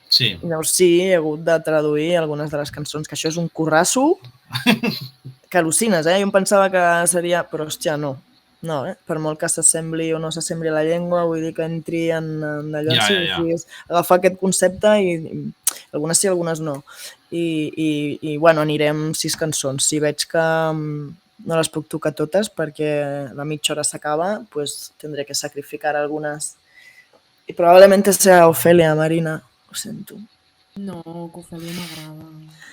sí, llavors sí, he hagut de traduir algunes de les cançons, que això és un currasso que al·lucines, eh? Jo em pensava que seria... Però, hòstia, no. No, per molt que s'assembli o no s'assembli a la llengua, vull dir que entri en allò, agafar aquest concepte i algunes sí, algunes no. I bueno, anirem 6 cançons. Si veig que no les puc tocar totes perquè la mitja hora s'acaba, pues tindré que sacrificar algunes. I probablement sea Ofelia, Marina. Ho sento. No, que Ofelia m'agrada.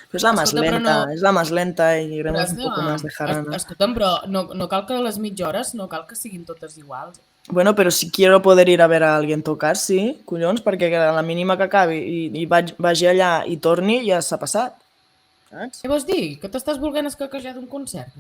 Però és la més lenta, és la més lenta i iremos un poco más de jarana. Escolta'm, però no cal que les mitja hores, no cal que siguin totes iguals. Bueno, però si quiero poder ir a ver a alguien tocar, sí, collons, perquè a la mínima que acabi i vagi allà i torni ja s'ha passat. Saps? Què vols dir? Que t'estàs volent escaquejar d'un concert?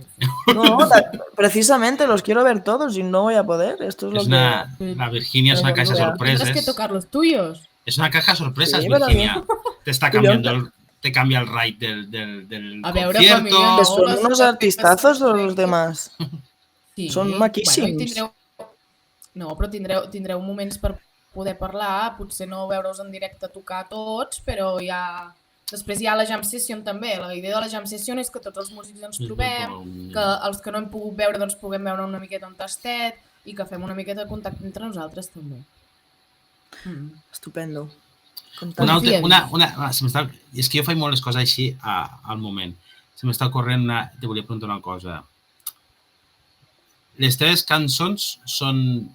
No, precisamente los quiero ver todos y no voy a poder. Esto es lo que... La Virginia es una caja de sorpresas. Tienes que tocar los tuyos. Es una caja de sorpresas, sí, Virginia. Te está cambiando te cambia el ride del concierto. Que son unos artistazos los demás. Sí. Són maquíssims. Bueno, no, però tindreu moments per poder parlar, potser no veure-us en directe tocar tots, però ja... Després hi ha la jam session també. La idea de la jam session és que tots els músics ens trobem, que els que no hem pogut veure doncs puguem veure una miqueta on tastet i que fem una miqueta de contacte entre nosaltres també. Estupendo. És que jo faig moltes coses així al moment. Se m'està corrent te volia preguntar una cosa. Les teves cançons són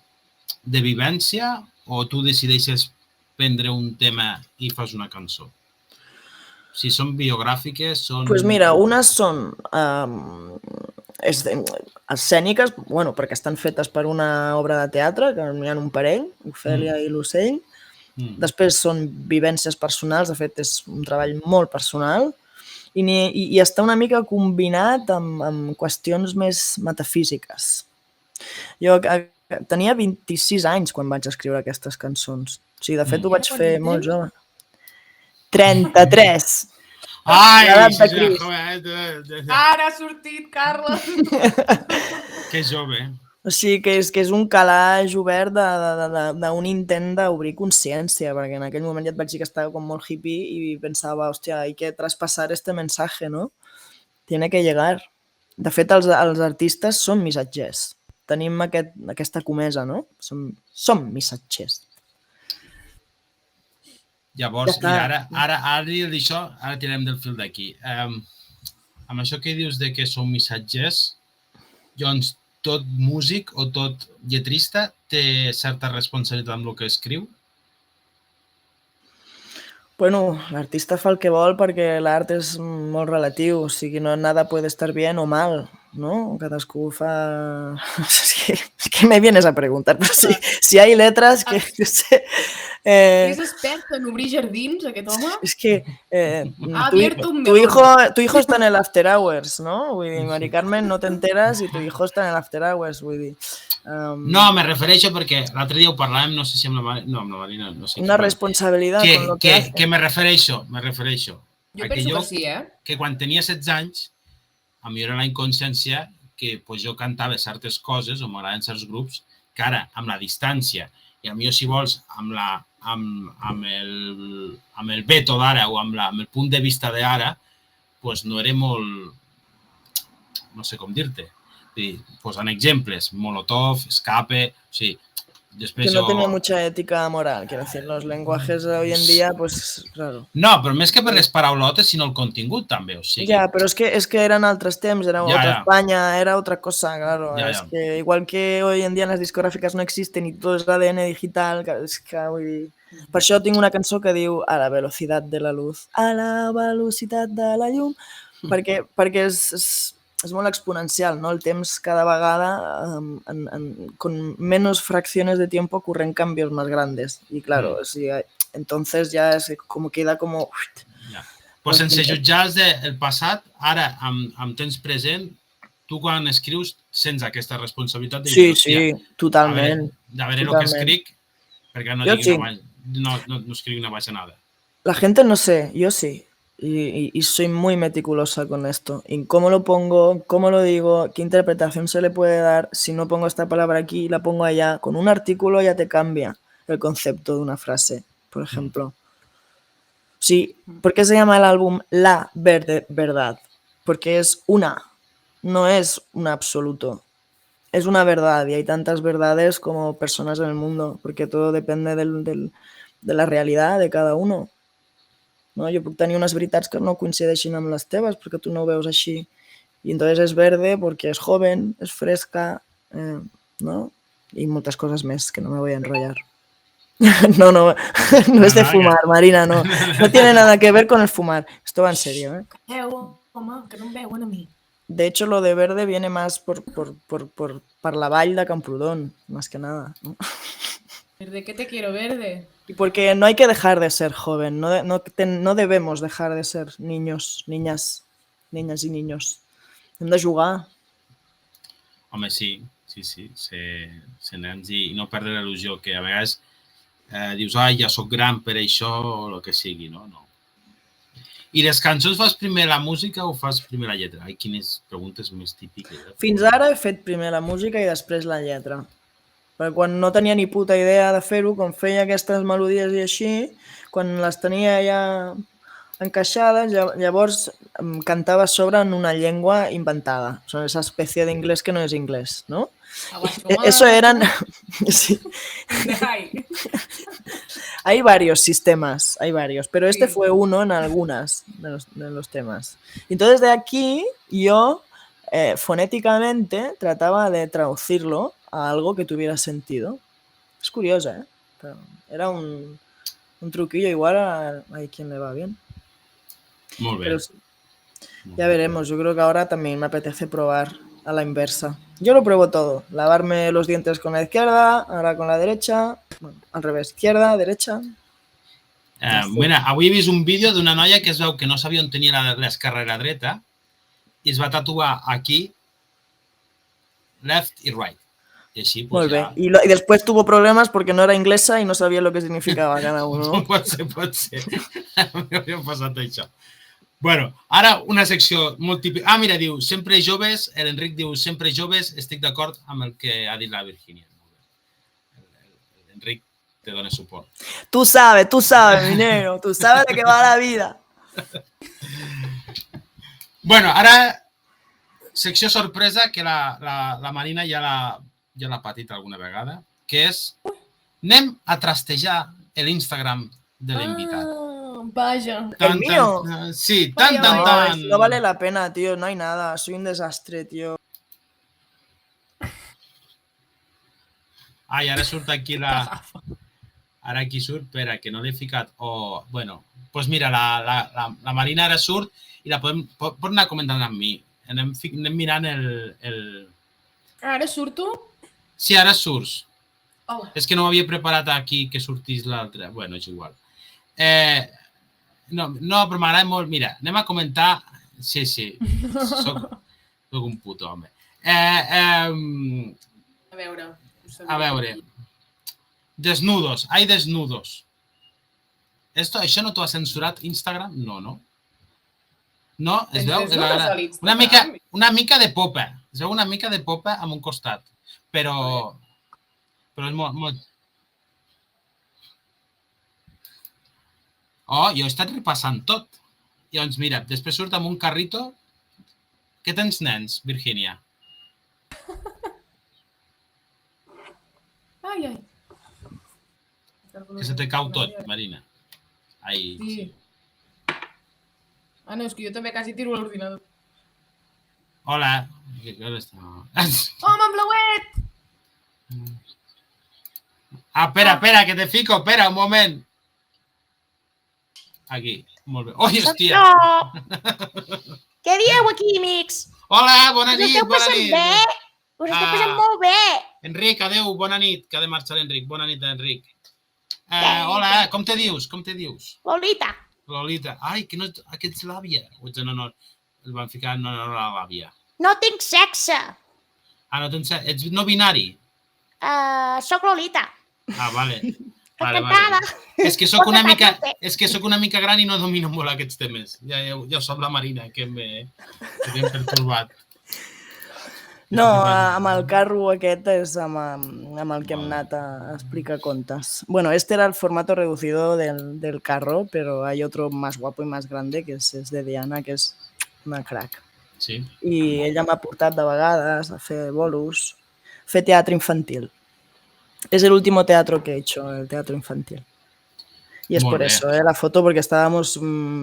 de vivència o tu decideixes prendre un tema i fas una cançó? Si són biogràfiques, són... Doncs mira, unes són escèniques, bueno, perquè estan fetes per una obra de teatre, que n'hi ha un parell, Ofèlia i l'Ocell. Després són vivències personals, de fet és un treball molt personal, i està una mica combinat amb qüestions més metafísiques. Jo tenia 26 anys quan vaig escriure aquestes cançons. O sigui, de fet ho vaig fer molt jove. 33! Ai! Ara ha sortit, Carles! Que jove, O sigui, que és un calaix obert d'un intent d'obrir consciència, perquè en aquell moment ja et vaig dir que estava com molt hippie i pensava, hòstia, hay que traspasar este mensaje, ¿no? Tiene que llegar. De fet, els artistes són missatgers. Tenim aquesta comesa, no? Som missatgers. Llavors, mira, ara d'això, ara tirem del fil d'aquí. Amb això que dius de que som missatgers, doncs tot músic o tot lletrista té certa responsabilitat amb el que escriu? Bueno, l'artista fa el que vol perquè l'art és molt relatiu, o sigui, no nada puede estar bien o mal, ¿no? Cadascú fa... Es que me vienes a preguntar, però si hay letras que... És expert en obrir jardins, aquest home? És que tu hijo está en el after hours, ¿no? Vull dir, Mari Carmen, no t'enteres i tu hijo està en el after hours, vull dir... No, me refereixo perquè l'altre dia ho parlàvem, no sé si amb la Marina... No sé una responsabilitat con lo que hace. Que me refereixo. Jo penso que sí, eh? Que quan tenia 16 anys, a mi era la inconsciència que jo cantava certes coses o m'agraden certs grups que ara, amb la distància, i a mi, si vols, amb el veto d'ara o amb el punt de vista d'ara, no era molt... No sé com dir-te. Posant exemples, Molotov, Escape... O sigui, que no tenía mucha ética moral, quiero decir, los lenguajes de hoy en día, pues, claro. No, però més que per les paraulotes, sinó el contingut també, o sigui... Ja, però és que eren altres temps, era otra España, era otra cosa, claro. Es que igual que hoy en día las discográficas no existen y todo es ADN digital, és que vull dir... Per això tinc una cançó que diu a la velocitat de la luz, a la velocitat de la llum, perquè és molt exponencial, ¿no? El temps cada vegada, con menos fracciones de tiempo, ocurren cambios más grandes. Y claro, entonces ya es como queda como... Pues sense jutjar el passat, ara, amb temps present, tu quan escrius sents aquesta responsabilitat de Sí, dir, sí, hòstia, totalment. de veure el que escric, perquè no Yo digui sí. no escric una bajanada. La gente no sé, yo sí. Y soy muy meticulosa con esto. Y cómo lo pongo, cómo lo digo, qué interpretación se le puede dar. Si no pongo esta palabra aquí y la pongo allá, con un artículo ya te cambia el concepto de una frase, por ejemplo. Sí, ¿por qué se llama el álbum La Verdad? Porque es una, no es un absoluto. Es una verdad y hay tantas verdades como personas en el mundo, porque todo depende de la realitat de cada uno. No? Jo puc tenir unes veritats que no coincideixin amb les teves perquè tu no ho veus així. Y entonces es verde porque es joven, es fresca, ¿no? Y muchas cosas más que no me voy a enrollar. No, no es de fumar, Marina, no. No tiene nada que ver con el fumar. Esto va en serio, ¿eh? Home, que no em veuen a mi. De hecho, lo de verde viene más por la vall de Camprodon, más que nada, ¿no? ¿Verde qué te quiero, verde? Y porque no hay que dejar de ser joven, no debemos dejar de ser niños, niñas y niños. Hem de jugar. Home, sí, ser nens i no perdre l'il·lusió, que a vegades dius, ja sóc gran per això, o el que sigui, no? I les cançons fas primer la música o fas primer la lletra? Ai, quines preguntes més típiques. Fins ara he fet primer la música i després la lletra. Perquè quan no tenia ni puta idea de fer-ho, com feia aquestes melodies i així, quan les tenia ja encaixades, llavors cantava sobre en una llengua inventada. Son esa especie de inglés que no es inglés, ¿no? Eso eran... Sí. Hay varios sistemas, pero este fue uno en algunas de los temas. Entonces de aquí yo fonéticamente trataba de traducirlo a algo que tuviera sentido. Es curioso, ¿eh? Pero era un truquillo, igual hay quien le va bien. Muy bien. Pero sí, ya veremos, yo creo que ahora también me apetece probar a la inversa. Yo lo pruebo todo, lavarme los dientes con la izquierda, ahora con la derecha, bueno, al revés, izquierda, derecha. Mira, avui he vist un vídeo d'una noia que es veu que no sabia on tenia l'esquerra dreta i es va tatuar aquí left i right. Y así, pues, muy bien. Y después tuvo problemas porque no era inglesa y no sabía lo que significaba cada uno. Pot ser. M'hauria passat això. Bueno, ara una secció molt típica. Ah, mira, diu, sempre joves, l'Enric diu, sempre joves, estic d'acord amb el que ha dit la Virgínia. L'Enric te dona suport. Tú sabes, mi negro, tú sabes de qué va la vida. Bueno, ara, secció sorpresa que la Marina ja l'ha patit alguna vegada, que és, anem a trastejar l'Instagram de l'invitat. Vaya. ¿El mío? Sí, No vale la pena, tío, no hay nada, soy un desastre, tío. Ai, ara surt aquí Ara aquí surt, espera, que no l'he ficat. Bueno, doncs mira, la Marina ara surt i la pot anar comentant amb mi. Anem mirant el... Ara surto? Sí, ara surts. Hola. És que no m'havia preparat aquí que sortís l'altre. Bueno, és igual. No, però m'agrada molt. Mira, anem a comentar... Sí, soc un puto home. A veure. Desnudos. Hay desnudos. Això no t'ho ha censurat Instagram? No. No? Es veu? Una mica de popa. Es veu una mica de popa amb un costat. Però és molt... Jo he estat repassant tot. Llavors, mira, després surt amb un carrito. Què tens, nens, Virgínia? Ai. Que se te cau tot, Marina. Ai. Sí. No, és que jo també quasi tiro l'ordinador. Hola. Home, blauet! Espera, que te fico. Espera, un moment. Aquí. Molt bé. Oi, hòstia. Què dieu aquí, amics? Hola, bona nit. Us esteu passant molt bé. Enric, adeu, bona nit. Que ha de marxar l'Enric. Bona nit, Enric. Hola, com te dius? Lolita. Ai, que no... Aquest és l'àvia. No, el van ficar, no, la l'àvia. No tinc sexe. Ah, no tens... Ets no binari? Soc Lolita. Ah, vale. Encantada. És que sóc una mica, Tope. és que sóc una mica gran i no domino molt aquests temes. Ja ho sap la Marina, que m'he pertorbat. No, amb el carro aquest és amb el que hem anat a explicar contes. Bueno, este era el formato reducido del carro, pero hay otro más guapo y más grande, que es de Diana, que és una crack. Sí. I ella m'ha portat de vegades a fer bolos, fer teatre infantil. Es el último teatro que he hecho, el teatro infantil. Y es Molt por bé. eso, la foto, porque estábamos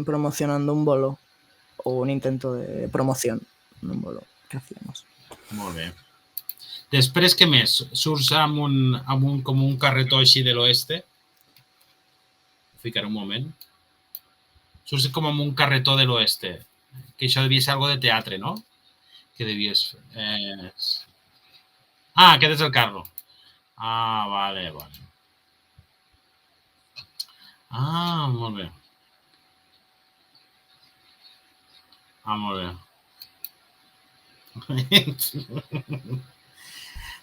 promocionando un bolo, o un intento de promoción de un bolo que hacíamos. Molt bé. Després, què més? Surts amb un carretó així de l'oeste? Ficaré un moment. Surts com amb un carretó de l'oeste. Que això devia ser algo de teatre, no? Que devies... Ah, aquest és el carro. Ah, vale. Ah, molt bé.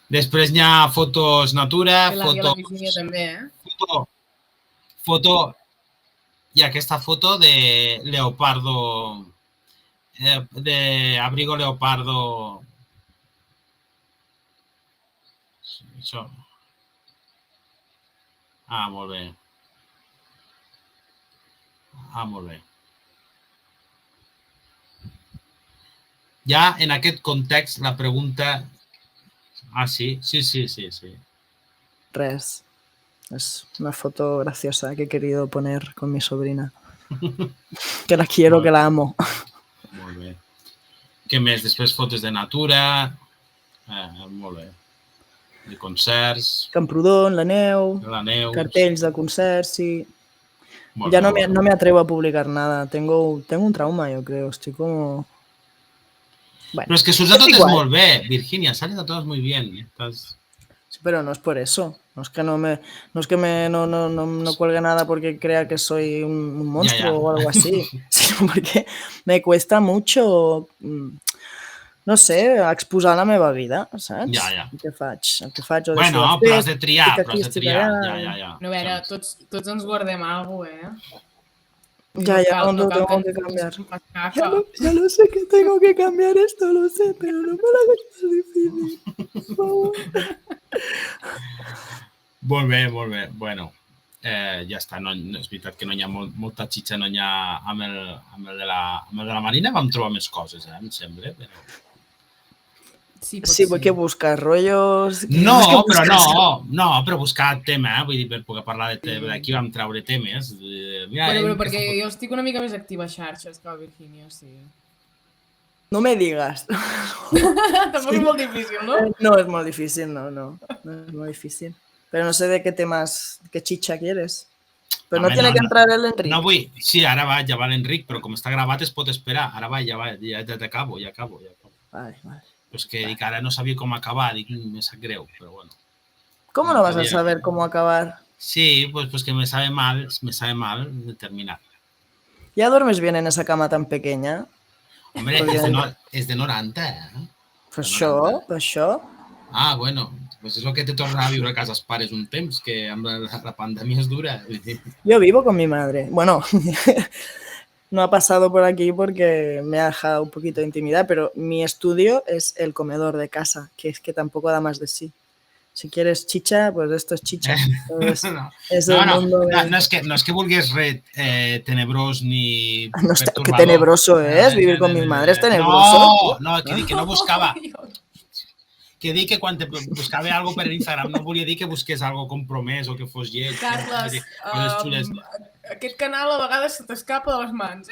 Després hi ha fotos natura, Que la Virgínia també, foto... Hi ha aquesta foto de leopardo, de abrigo leopardo. Això. Ah, molt bé. Ja en aquest context la pregunta... Ah, sí. Res. Es una foto graciosa que he querido poner con mi sobrina. Que la quiero, que la amo. Molt bé. Què més? Després fotos de natura. Molt bé. De concerts. Camprodon, la neu, cartells de concerts, sí. Ya no me atrevo a publicar nada. Tengo un trauma, yo creo. Estoy como... Bueno, pero es que surts a totes molt bé, Virginia. Sales a todas muy bien. Sí, pero no es por eso. No es que no cuelgue nada porque crea que soy un monstruo o algo así, sino porque me cuesta mucho, no sé, exposar la meva vida, saps? Ja. El que faig. Bueno, però has de triar, ja. No, a veure, tots ens guardem alguna cosa, Ya, no tengo que cambiar. Ya lo sé que tengo que cambiar esto, lo sé, pero no me lo hagas tan difícil, por favor. Molt bé. Bueno, ja està. No, és veritat que no hi ha molta xitxa, no hi ha amb el de la Marina. Vam trobar més coses, em sembla. Però... Sí, perquè buscar rotllos... No, però buscar tema, vull dir, per poder parlar de tema. D'aquí vam treure temes. Però perquè jo estic una mica més activa a xarxes que la Virginia, sí. No me digas. Tampoc és molt difícil, ¿no? No es muy difícil, no es muy difícil. Pero no sé de qué temas, qué chicha quieres. Però no tiene que entrar l'Enric. No vull. Sí, ara ja va l'Enric, però com està gravat es pot esperar. Ara va, ja acabo. Vale. Pues que dic, ara no sabia com acabar, dic, me sap greu, però bueno. ¿Cómo no vas a saber cómo acabar? Sí, pues que me sabe mal de terminar. ¿Ya duermes bien en esa cama tan pequeña? Hombre, és de 90, eh? Per això. Ah, bueno, pues és el que te torna a viure a casa els pares un temps, que amb la pandèmia és dura. Yo vivo con mi madre. Bueno, no ha pasado por aquí porque me ha dejado un poquito de intimidad, pero mi estudio es el comedor de casa, que es que tampoco da más de sí. Si quieres chicha, pues esto es chicha. Entonces, no es que vulguis res tenebrós ni perturbador. Qué tenebroso es, vivir con mi madre es tenebroso. No, que no buscava... Que dic que quan buscava algo per Instagram no volia dir que busqués algo compromès o que fos lleig. Carles, aquest canal a vegades se t'escapa de les mans,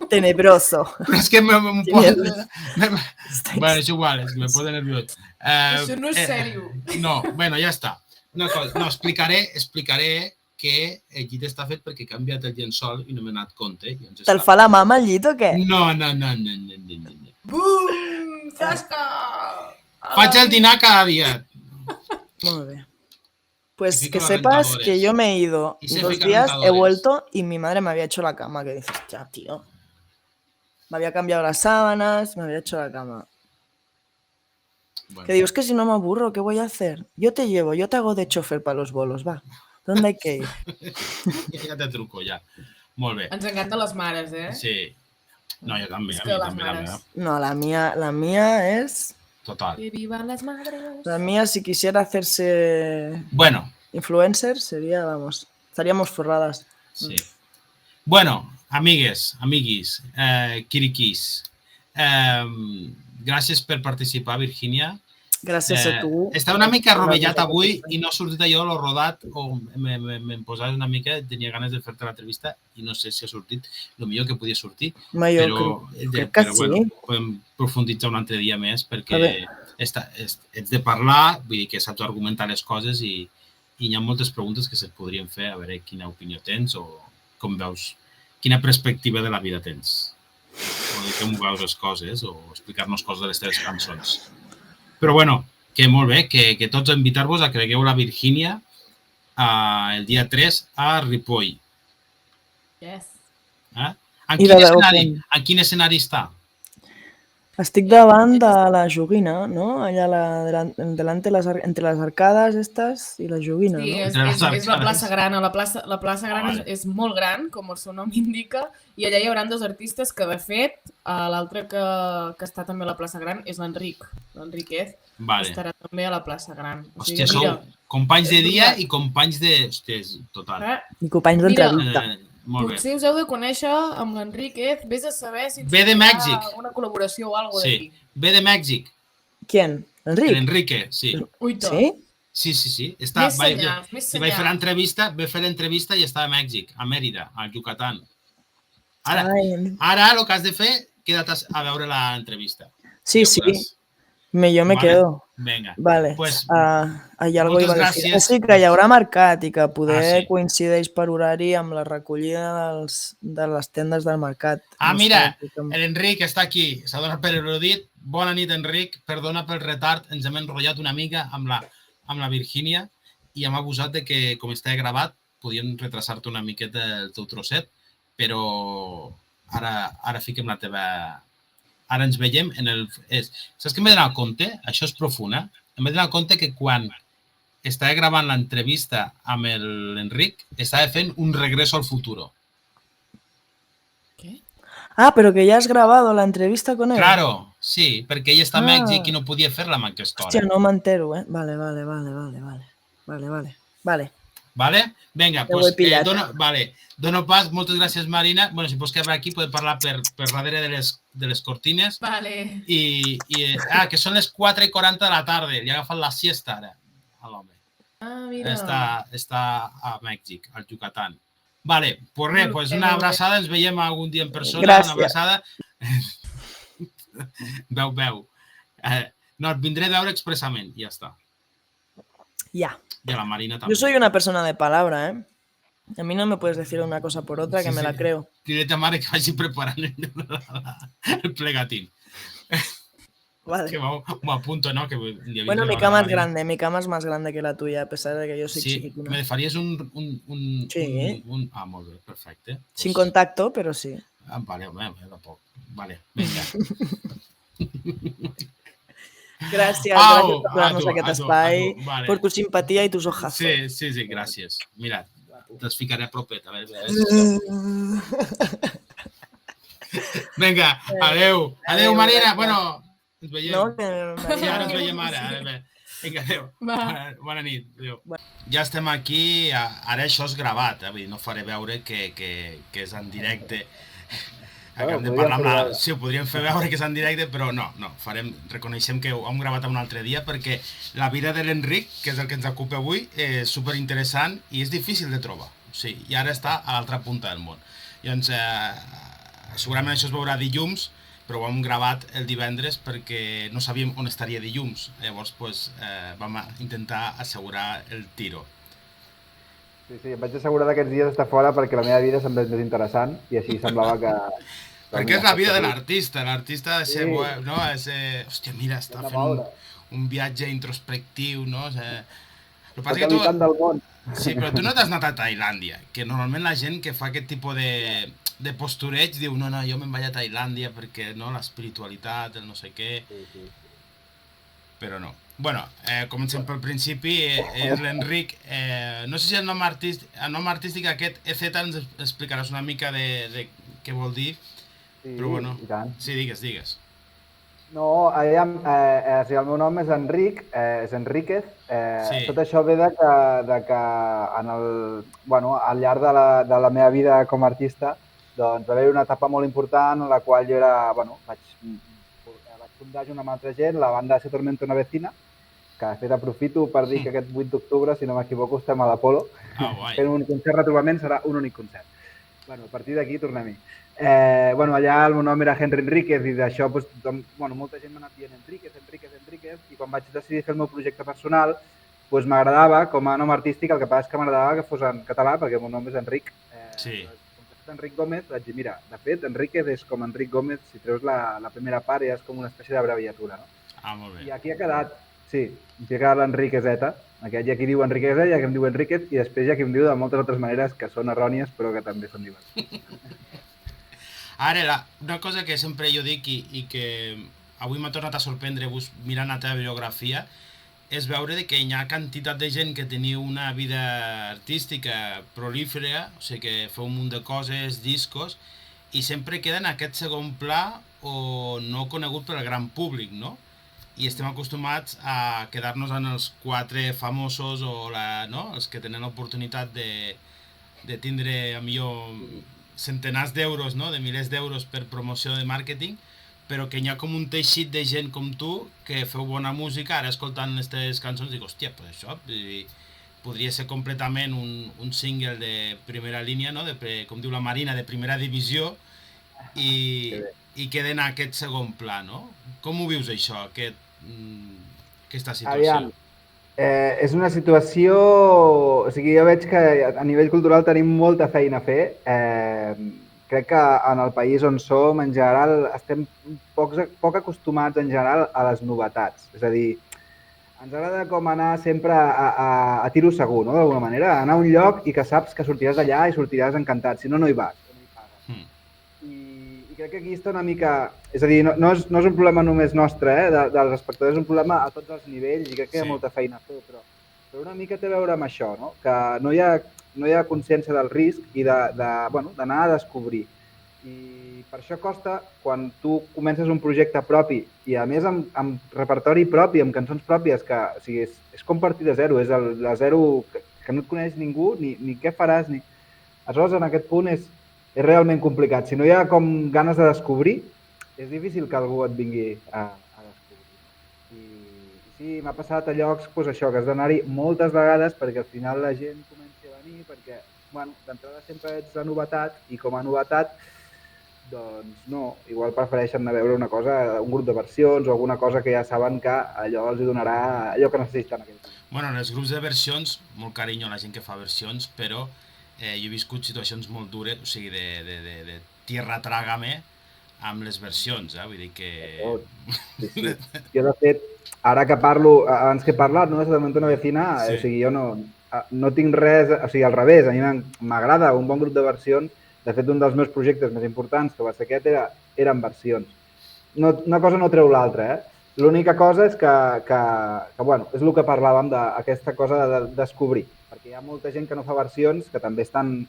Tenebroso. Però és que bueno, és igual, me pone nerviós. Això no és sèrio. No, bueno, ja està. No, explicaré que el llit està fet perquè he canviat el llençol i no m'he donat compte. Te'l fa la mama el llit o què? No. Bum! Zasca! Faig el dinar cada dia. Muy bien. Pues que sepas que yo me he ido 2 días, he vuelto y mi madre me había hecho la cama. Que dices, ya, tío. me había cambiado las sábanas, me había hecho la cama. Bueno, Que digo, es que si no me aburro, ¿qué voy a hacer? Yo te llevo, yo te hago de chofer para los bolos, va. ¿Dónde hay que ir? ja te truco, ja. Molt bé. Ens encanten les mares, eh? Sí. No, jo també, És a que mi les també, la mares. meva. No, la mía es... Total. Que vivan las madres. La mía, si quisiera hacerse Bueno, influencer, sería, vamos, estaríamos forradas. sí. Bueno, amigues, amiguis, quiriquis, gràcies per participar, Virgínia. Gràcies a tu. Estava una mica rovellat avui i no ha sortit allò, l'ho rodat, o m'hem posat una mica, tenia ganes de fer-te l'entrevista i no sé si ha sortit el millor que podia sortir, Jo crec que sí. Bueno, podem profunditzar un altre dia més perquè ets de parlar, vull dir que saps argumentar les coses i hi ha moltes preguntes que se't podrien fer, a veure quina opinió tens o com veus, quina perspectiva de la vida tens, o de com veus les coses o explicar-nos coses de les teves cançons. Però bueno, que molt bé, que tots invitar-vos a que vegueu la Virgínia el dia 3 a Ripoll. Yes. En quin escenari està? Estic davant de la joguina, no? Allà entre les arcades estas i la joguina, Sí, no? és la plaça Gran. La plaça Gran és molt gran, com el seu nom indica, i allà hi haurà dos artistes que, de fet, l'altre que està també a la plaça Gran és l'Enric Ez, que estarà també a la plaça Gran. Hòstia, sou companys de dia i companys de... Hòstia, total. I companys d'entrevista. Potser us heu de conèixer amb l'Enric Ez, vés a saber si ve de Mèxic. Una col·laboració o alguna cosa d'aquí. Sí, ve de Mèxic. ¿Quién? ¿Enric? Enrique, sí. ¿Sí? Sí. Més vaig fer l'entrevista, vaig fer l'entrevista i estava a Mèxic, a Mèrida, al Yucatán. Ara el que has de fer, queda't a veure l'entrevista. Sí. Yo me quedo. Venga. Vale. Pues, hay algo iba a decir. Sí, que hi haurà mercat i que poder coincideix per horari amb la recollida de les tendes del mercat. Mira, l'Enric està aquí. S'ha donat per al·ludit. Bona nit, Enric. Perdona pel retard. Ens hem enrotllat una mica amb la Virgínia i hem abusat de que, com està gravat, podíem retrasar-te una miqueta el teu trosset, però ara fiquem la teva... Ara ens veiem en el... Saps què m'he donat compte? Això és profund, eh? M'he donat compte que quan estava gravant l'entrevista amb l'Enric, estava fent un regreso al futuro. ¿Qué? Pero que ya has grabado la entrevista con él. Claro, sí, perquè ell està a Mèxic i no podia fer-la amb aquesta hora. Hòstia, no m'entero, eh? Vale. Vale? Vinga, doncs dono pas. Moltes gràcies, Marina. Bueno, si pots quedar aquí, podem parlar per darrere de les cortines. Vale. Que són les 4:40 de la tarda. Li ha agafat la siesta ara a l'home. Mira. Està a Mèxic, al Yucatán. Vale, pues res, pues una abraçada. Ens veiem algun dia en persona. Gràcies. Una abraçada. Veu. No, et vindré a veure expressament. Ja està. Ya. Y a la Marina también. Yo soy una persona de palabra, ¿eh? A mí no me puedes decir una cosa por otra que me la creo. Dile a Mare que vagi preparant el plegatín. Vale. Que me apunto, ¿no? Bueno, mi cama es grande, mi cama es más grande que la tuya, a pesar de que yo soy chiquituna. ¿Me faries un... Sí. Molt bé, perfecte. Sin contacto, pero sí. Vale, tampoc. Vale, venga. Gracias por darnos aquest espai, por tu simpatía y tus ojazos. Sí, gràcies. Mira, te'ls ficaré a propet. A veure. Vinga, adeu. Adeu, Marina. Bueno, ens veiem. Ja ens veiem ara. Vinga, adeu. Bona nit. Ja estem aquí. Ara això és gravat. No faré veure que és en directe. Acabem de parlar amb la... Sí, ho podríem fer veure que és en directe, però no. Reconeixem que ho hem gravat un altre dia perquè la vida de l'Enric, que és el que ens ocupa avui, és superinteressant i és difícil de trobar. Sí, i ara està a l'altra punta del món. Llavors, segurament això es veurà dilluns, però ho hem gravat el divendres perquè no sabíem on estaria dilluns. Llavors, vam intentar assegurar el tiro. Sí, em vaig assegurar d'aquests dies d'estar fora perquè la meva vida semblés més interessant i així semblava que... Perquè és la vida de l'artista. L'artista ha de ser... Hòstia, mira, està fent un viatge introspectiu, no? El que soc passa que tu... habitant del món. Sí, però tu no t'has anat a Tailàndia, que normalment la gent que fa aquest tipus de postureig diu no, jo me'n vaig a Tailàndia perquè no, l'espiritualitat, el no sé què, Sí. però no. Bueno, comencem pel principi, és l'Enric. No sé si el nom artístic aquest, EZ, ens explicaràs una mica de què vol dir, Sí, però bueno, i tant. sí, digues. No, aviam, el meu nom és Enric, és Enríquez. Sí. Tot això ve de que al llarg de la meva vida com a artista doncs, va haver una etapa molt important en la qual jo vaig fundar junt amb altra gent la banda Se Tormenta una Vecina, que de fet aprofito per dir que aquest 8 d'octubre, si no m'equivoco, estem a l'Apolo. Fent un concert retrobament, serà un únic concert. A partir d'aquí tornem-hi. Allà el meu nom era Henry Enríquez i d'això molta gent m'ha anat dient Enríquez, i quan vaig decidir fer el meu projecte personal m'agradava com a nom artístic, el que passa és que m'agradava que fos en català perquè el meu nom és Enric. Sí. Enric Gómez, vaig dir, mira, de fet, Enríquez és com Enric Gómez, si treus la primera part ja és com una espècie d'abreviatura, no? Molt bé. I aquí ha quedat, sí, aquí ha quedat l'Enriquezeta. Aquí hi ha qui diu Enriquez, hi ha qui em diu Enríquez, i després hi ha qui em diu de moltes altres maneres que són errònies, però que també són diverses. Ara, una cosa que sempre jo dic i que avui m'ha tornat a sorprendre mirant la teva biografia, és veure que hi ha quantitat de gent que teniu una vida artística prolífera, o sigui que feu un munt de coses, discos, i sempre queda en aquest segon pla o no conegut pel gran públic, no? I estem acostumats a quedar-nos en els 4 famosos o els que tenen l'oportunitat de tindre, a millor, centenars d'euros, no? De milers d'euros per promoció de màrqueting, però que hi ha com un teixit de gent com tu que feu bona música, ara escoltant aquestes cançons dic, hòstia, pues això podria ser completament un single de primera línia, no? Com diu la Marina, de primera divisió, i queda en aquest segon pla, no? Com ho vius això, aquesta situació? Aviam, és una situació... O sigui, jo veig que a nivell cultural tenim molta feina a fer. Crec que en el país on som, en general, estem poc acostumats en general a les novetats. És a dir, ens agrada com anar sempre a tiro segur, no? D'alguna manera, anar a un lloc i que saps que sortiràs d'allà i sortiràs encantat, si no, no hi vas. I crec que aquí està una mica... És a dir, no és un problema només nostre, dels espectadors, és un problema a tots els nivells i crec que hi ha molta feina a fer, però una mica té a veure amb això, no? Que no hi ha consciència del risc i d'anar a descobrir. I per això costa, quan tu comences un projecte propi i a més amb repertori propi, amb cançons pròpies, que o sigui, és com partir de zero, és el zero que no et coneix ningú, ni què faràs, ni... Aleshores, en aquest punt és realment complicat. Si no hi ha com ganes de descobrir, és difícil que algú et vingui a descobrir. I sí, m'ha passat a llocs, doncs això, que has d'anar-hi moltes vegades perquè al final la gent comenci a venir, perquè, d'entrada sempre ets la novetat i com a novetat, doncs no, igual prefereixen anar a veure una cosa, un grup de versions o alguna cosa que ja saben que allò els donarà allò que necessiten aquell temps. Bueno, en els grups de versions, molt carinyo a la gent que fa versions, però jo he viscut situacions molt dures, o sigui, de tierra trágame amb les versions, vull dir que... Sí. Jo, de fet, ara que parlo, abans que he parlat, no, de Se Tormenta una Vecina, o sigui, jo no tinc res, o sigui, al revés, a mi m'agrada un bon grup de versions. De fet, un dels meus projectes més importants, que va ser aquest, eren versions. Una cosa no treu l'altra, L'única cosa és que és el que parlàvem d'aquesta cosa de descobrir, perquè hi ha molta gent que no fa versions, que també estan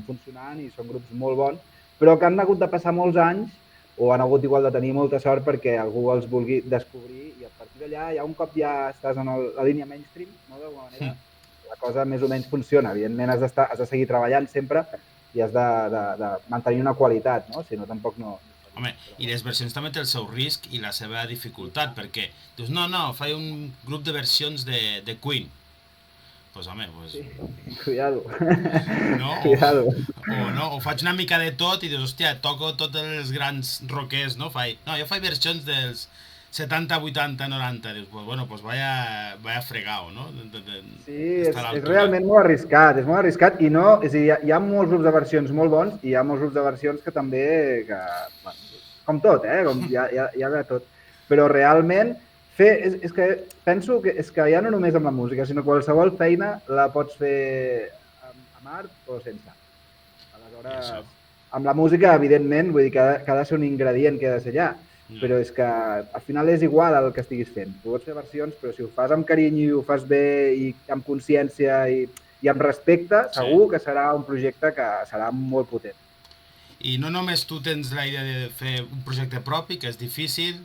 funcionant i són grups molt bons, però que han hagut de passar molts anys o han hagut igual de tenir molta sort perquè algú els vulgui descobrir i a partir d'allà, ja un cop ja estàs en la línia mainstream, no, d'alguna manera, la cosa més o menys funciona. Evidentment has de seguir treballant sempre i has de mantenir una qualitat, no? Si no, tampoc no... Home, i les versions també té el seu risc i la seva dificultat, perquè dius, no, faig un grup de versions de Queen. Pues, home, pues... Sí, cuidado. No? Cuidado. O faig una mica de tot i dius, hòstia, toco tots els grans rockers, no? Jo faig versions dels 70, 80, 90. Dius, pues, bueno, pues vaya fregao, no? Sí, és realment molt arriscat, i no... És a dir, hi ha molts grups de versions molt bons i hi ha molts grups de versions que també... Com tot, com hi ha de tot. Però realment És que penso que ja no només amb la música, sinó qualsevol feina la pots fer amb art o sense. Aleshores, amb la música, evidentment, vull dir que ha de ser un ingredient que ha de ser allà, però és que al final és igual el que estiguis fent. Tu pots fer versions, però si ho fas amb carinyo i ho fas bé i amb consciència i amb respecte, segur que serà un projecte que serà molt potent. I no només tu tens la idea de fer un projecte propi, que és difícil,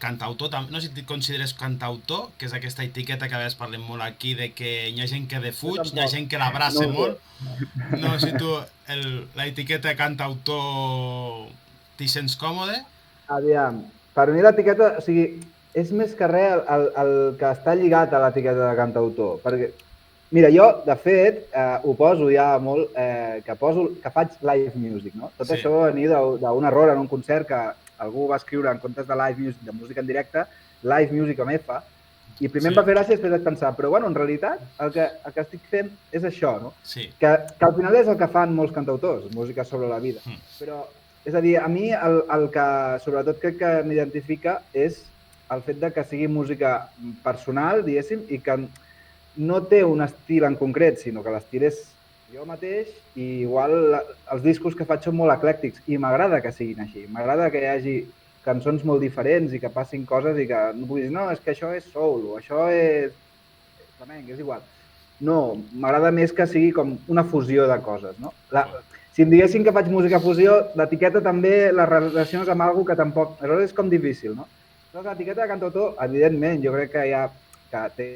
cantautor, no sé si et consideres cantautor, que és aquesta etiqueta que a vegades parlem molt aquí, de que hi ha gent que defuig, hi ha gent que l'abraça molt. No sé si tu l'etiqueta de cantautor t'hi sents còmode? Aviam, per mi l'etiqueta, o sigui, és més que res el que està lligat a l'etiqueta de cantautor, perquè, mira, jo, de fet, ho poso ja molt, que faig live music, no? Tot això va venir d'un error en un concert que algú va escriure en comptes de live music, de música en directe, live music amb F, i primer em va fer gràcia i després vaig pensar, però bueno, en realitat el que estic fent és això, no? Que al final és el que fan molts cantautors, música sobre la vida. Però, és a dir, a mi el que sobretot crec que m'identifica és el fet de que sigui música personal, diguéssim, i que no té un estil en concret, sinó que l'estil és jo mateix i igual els discos que faig són molt eclèctics i m'agrada que siguin així. M'agrada que hi hagi cançons molt diferents i que passin coses i que no puguis dir, no, és que això és soul o això és flamenc, és igual. No, m'agrada més que sigui com una fusió de coses, no? Si em diguessin que faig música fusió, l'etiqueta també la relaciones amb alguna que tampoc... Aleshores és com difícil, no? Però l'etiqueta de cantautor, evidentment, jo crec que té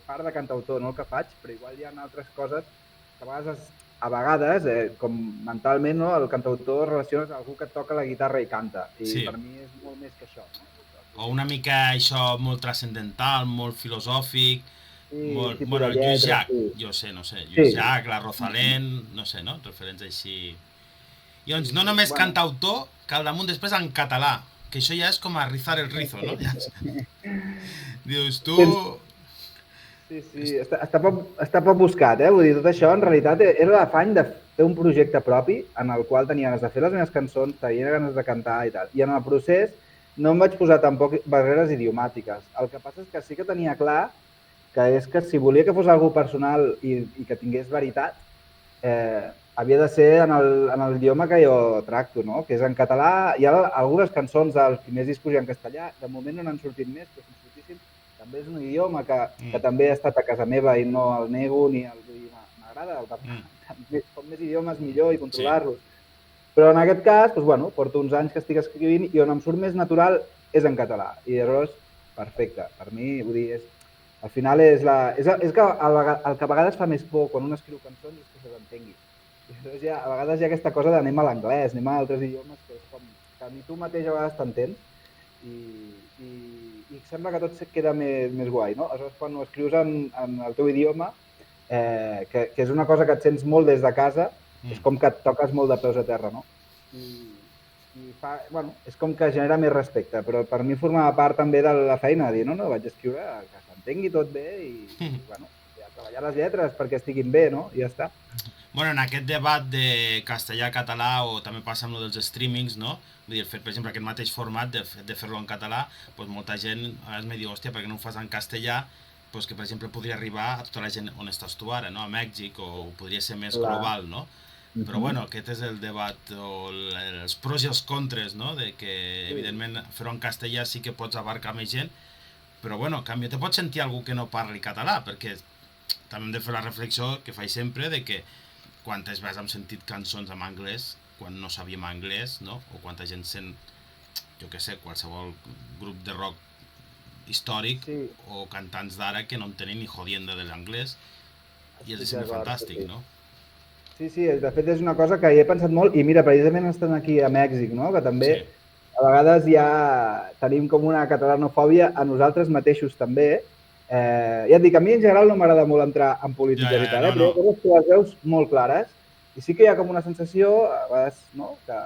part de cantautor, no el que faig, però igual hi ha altres coses que a vegades, com mentalment, no, el cantautor relaciones amb algú que toca la guitarra i canta. I per mi és molt més que això. O una mica això molt transcendental, molt filosòfic, bueno, Lluís Llach, jo sé, no sé, Lluís Llach, la Rosalén, no sé, no? Referents així. I doncs no només cantautor, que al damunt després en català, que això ja és com a rizar el rizo, no? Dius, tu... Sí, està poc buscat, vull dir, tot això en realitat era l'afany de fer un projecte propi en el qual tenia ganes de fer les meves cançons, tenia ganes de cantar i tal. I en el procés no em vaig posar tampoc barreres idiomàtiques. El que passa és que sí que tenia clar que és que si volia que fos algú personal i que tingués veritat, havia de ser en l'idioma que jo tracto, no? Que és en català. Hi ha algunes cançons dels primers discos en castellà, de moment no n'han sortit més, però si en sortissin també és un idioma que també ha estat a casa meva i no el nego ni m'agrada. Com més idiomes millor i controlar-los. Però en aquest cas, porto uns anys que estic escrivint i on em surt més natural és en català. I llavors, perfecte. Per mi, vull dir, al final és que el que a vegades fa més por quan un escriu cançons és que se l'entengui. I llavors a vegades hi ha aquesta cosa d'anem a l'anglès, anem a altres idiomes que és com que ni tu mateix a vegades t'entens i sembla que tot queda més guai, no? Aleshores, quan ho escrius en el teu idioma, que és una cosa que et sents molt des de casa, és com que et toques molt de peus a terra, no? És com que genera més respecte, però per mi formava part també de la feina, de dir, no, vaig escriure que s'entengui tot bé i treballar les lletres perquè estiguin bé, no? I ja està. Bueno, en aquest debat de castellà-català o també passa amb el dels streamings, no? Vull dir, per exemple, aquest mateix format de fer-lo en català, doncs molta gent me diu, hòstia, per què no ho fas en castellà? Doncs que, per exemple, podria arribar a tota la gent on estàs tu ara, no? A Mèxic, o podria ser més global, no? Però, bueno, aquest és el debat, o els pros i els contres, no? De que, evidentment, fer-ho en castellà sí que pots abarcar més gent, però, bueno, en canvi, te pots sentir algú que no parli català, perquè també hem de fer la reflexió que faig sempre de que quantes vegades hem sentit cançons en anglès quan no sabíem anglès, no? O quanta gent sent, jo què sé, qualsevol grup de rock històric o cantants d'ara que no en tenen ni jodienda de l'anglès i els sembla fantàstic, no? Sí, de fet és una cosa que hi he pensat molt i mira, precisament estan aquí a Mèxic, no? Que també a vegades ja tenim com una catalanofòbia a nosaltres mateixos també. Ja et dic, a mi en general no m'agrada molt entrar en política i tal, però hi ha coses que les veus molt clares i sí que hi ha com una sensació, a vegades, no?, que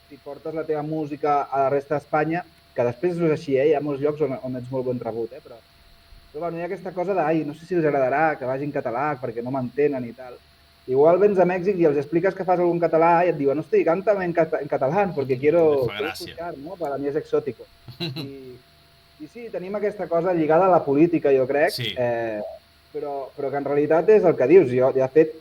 si portes la teva música a la resta d'Espanya, que després és així, hi ha molts llocs on ets molt ben rebut, però bueno, hi ha aquesta cosa de, no sé si els agradarà que vagi en català perquè no m'entenen i tal. Igual vens a Mèxic i els expliques que fas algun català i et diuen, hosti, cántame en català, perquè quiero escuchar, ¿no? Para mí es exótico. I sí, tenim aquesta cosa lligada a la política, jo crec, Sí. però que en realitat és el que dius. Jo, de fet,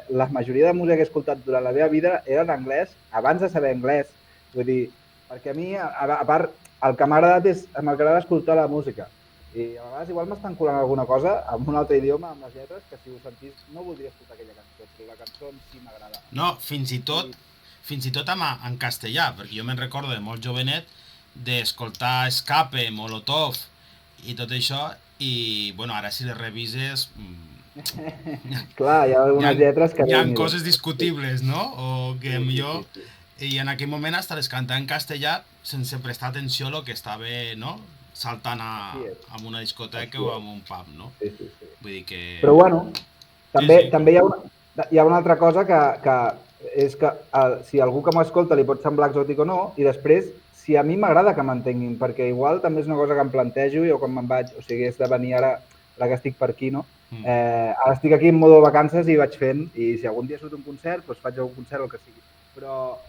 la majoria de música que he escoltat durant la meva vida era en anglès, abans de saber anglès. Vull dir, perquè a mi, a part, el que m'ha agradat és, m'agrada escoltar la música. I a vegades igual m'estan colant alguna cosa amb un altre idioma, amb les lletres, que si ho sentís no voldria escoltar aquella cançó, però la cançó en si m'agrada. No, fins i tot en castellà, perquè jo me'n recordo de molt jovenet d'escoltar Escape, Molotov i tot això, i bueno, ara si les revises Clar, hi ha algunes lletres que... hi ha coses discutibles, no? O que millor... I en aquell moment hasta les cantava en castellà sense prestar atenció a lo que estava, no? Saltant a una discoteca o a un pub, no? Sí. Vull dir que... Però bueno, també, Sí. també hi ha una altra cosa que és que si algú que m'escolta li pot semblar exòtic o no, i després, si a mi m'agrada que m'entenguin, perquè igual també és una cosa que em plantejo jo quan me'n vaig, o sigui, és de venir ara que estic per aquí, no? Ara estic aquí en modo vacances i vaig fent, i si algun dia surt un concert, doncs faig algun concert o el que sigui. Però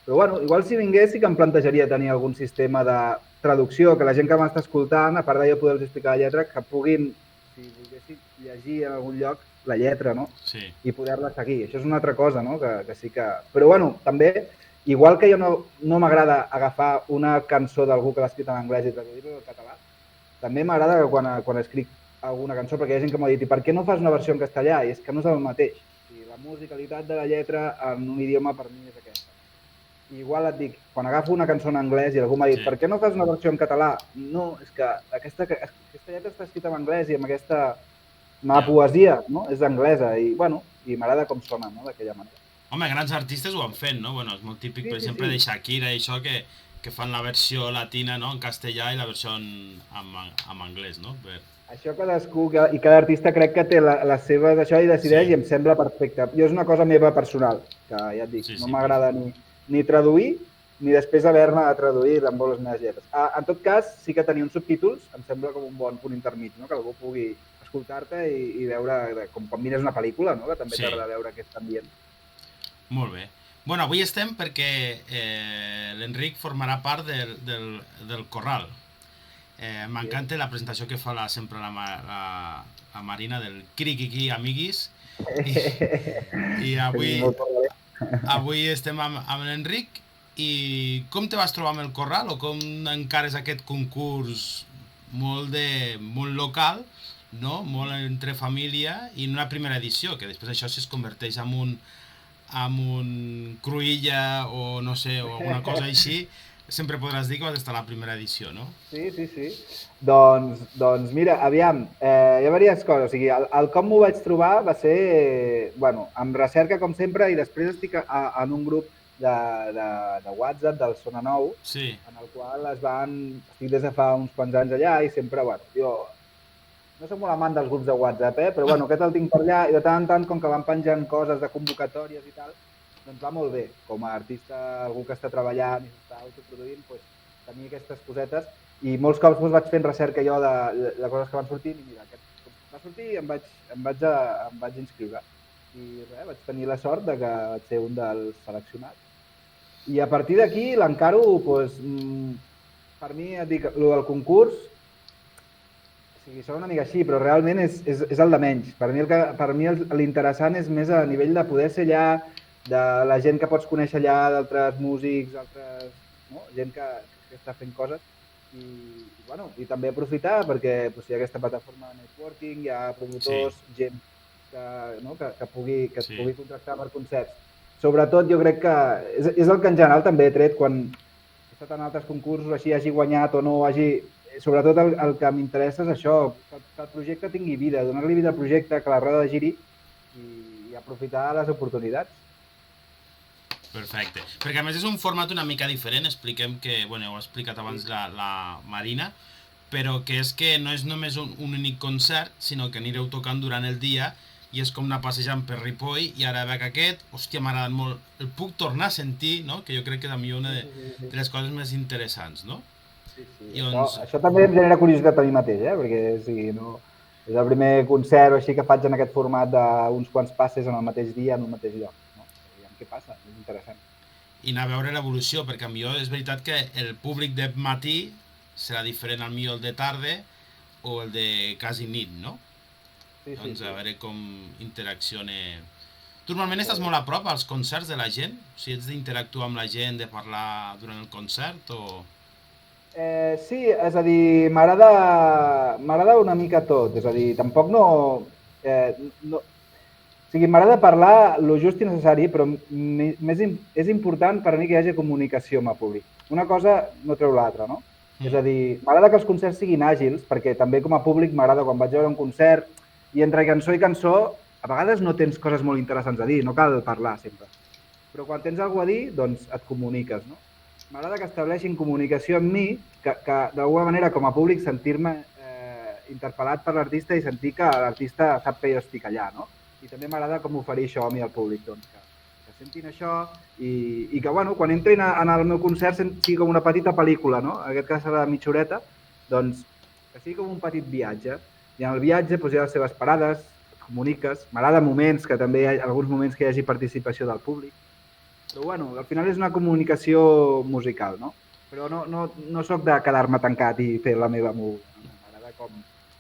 bueno, igual si vingués sí que em plantejaria tenir algun sistema de traducció, que la gent que m'està escoltant, a part d'allò poder-los explicar la lletra, que puguin, si volguessin, llegir en algun lloc la lletra, no? Sí. I poder-la seguir. Això és una altra cosa, no? Que sí que... Però bueno, també, igual que jo no m'agrada agafar una cançó d'algú que l'ha escrit en anglès i traduir-la al català, també m'agrada que quan escric alguna cançó, perquè hi ha gent que m'ha dit, i per què no fas una versió en castellà? I és que no és el mateix. I la musicalitat de la lletra en un idioma per mi és aquesta. I igual et dic, quan agafo una cançó en anglès i algú m'ha dit, per què no fas una versió en català? No, és que aquesta lletra està escrita en anglès i amb aquesta poesia, no? És anglesa i, bueno, i m'agrada com sona, no?, d'aquella manera. Home, grans artistes ho han fet, no? Bueno, és molt típic, per exemple, de Shakira i això, que fan la versió latina, no?, en castellà i la versió en anglès, no? Això cadascú i cada artista crec que té les seves això i decideix i em sembla perfecte. Jo és una cosa meva personal, que ja et dic, no m'agrada ni traduir ni després haver-ne de traduir amb les meves lletres. En tot cas, sí que tenir uns subtítols em sembla com un bon punt intermig, no?, que algú pugui escoltar-te i veure, com quan mires una pel·lícula, no?, que també t'agrada veure aquest ambient. Molt bé. Bueno, avui estem perquè l'Enric formarà part del Corral. M'encanta la presentació que fa sempre la Marina del Criquiqui Amiguis. I avui estem amb l'Enric. I com te vas trobar amb el Corral o com encares aquest concurs molt local, no? Molt entre família i en una primera edició, que després això si es converteix en un Cruïlla o no sé, o alguna cosa així, sempre podràs dir que vas estar a la primera edició, no? Sí. Doncs mira, aviam, hi ha diverses coses. O sigui, el com m'ho vaig trobar va ser, bueno, amb recerca com sempre i després estic en un grup de WhatsApp del Sona Nou, en el qual estic des de fa uns quants anys allà i sempre, bueno, jo no soc molt amant dels grups de WhatsApp, però bueno, aquest el tinc per allà i de tant en tant, com que van penjant coses de convocatòries i tal, doncs va molt bé. Com a artista, algú que està treballant i està autoproduint, tenir aquestes cosetes i molts cops vaig fent recerca jo de coses que van sortint i mira, aquest va sortir i em vaig inscriure. I res, vaig tenir la sort que vaig ser un dels seleccionats. I a partir d'aquí l'encaro, per mi, et dic, el del concurs, sona una mica així, però realment és el de menys. Per mi l'interessant és més a nivell de poder ser allà, de la gent que pots conèixer allà, d'altres músics, gent que està fent coses. I també aprofitar perquè hi ha aquesta plataforma de networking, hi ha promotors, gent que pugui contractar per concerts. Sobretot jo crec que és el que en general també he tret quan he estat en altres concursos, així hagi guanyat o no, sobretot el que m'interessa és això, que el projecte tingui vida, donar-li vida al projecte, que la roda giri i aprofitar les oportunitats. Perfecte. Perquè a més és un format una mica diferent, expliquem que, bueno, ho ha explicat abans la Marina, però que és que no és només un únic concert, sinó que anireu tocant durant el dia i és com anar passejant per Ripoll i ara veig aquest, hòstia, m'ha agradat molt, el puc tornar a sentir, no? Que jo crec que és una de les coses més interessants, no? Sí. Això també em genera curiositat a mi mateix, perquè és el primer concert així que faig en aquest format d'uns quants passes en el mateix dia, en el mateix lloc. Aviam què passa, és interessant. I anar a veure l'evolució, perquè a mi és veritat que el públic de matí serà diferent al millor el de tarda o el de quasi nit, no? Sí, Doncs a sí. veure com interacciona. Tu normalment estàs molt a prop als concerts de la gent? O sigui, ets d'interactuar amb la gent, de parlar durant el concert o... Sí, és a dir, m'agrada una mica tot, és a dir, tampoc no... O sigui, m'agrada parlar lo just i necessari, però és important per a mi que hi hagi comunicació amb el públic. Una cosa no treu l'altra, no? És a dir, m'agrada que els concerts siguin àgils, perquè també com a públic m'agrada quan vaig veure un concert i entre cançó i cançó a vegades no tens coses molt interessants a dir, no cal parlar sempre. Però quan tens alguna a dir, doncs et comuniques, no? M'agrada que estableixin comunicació amb mi, que d'alguna manera com a públic sentir-me interpel·lat per l'artista i sentir que l'artista sap que jo estic allà, no? I també m'agrada com oferir això a mi al públic, doncs, que sentin això i que, bueno, quan entrin en el meu concert sigui com una petita pel·lícula, no? En aquest cas serà de mitja horeta, doncs, que sigui com un petit viatge. I en el viatge doncs, hi ha les seves parades, et comuniques, m'agrada moments, que també hi ha alguns moments que hi hagi participació del públic. Però, bueno, al final és una comunicació musical, no? Però no soc de quedar-me tancat i fer la meva moguda. M'agrada com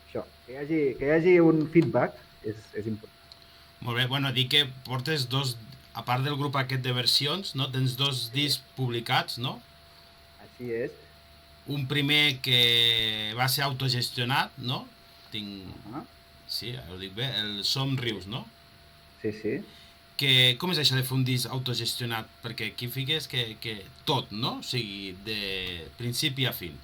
això, que hi hagi un feedback és important. Molt bé, bueno, dic que portes dos, a part del grup aquest de versions, no? Tens dos discs publicats, no? Així és. Un primer que va ser autogestionat, no? Sí, ho dic bé, el Somrius, no? Sí, sí. Com és això de fer un disc autogestionat? Perquè aquí fiques que tot, no? O sigui, de principi a fin.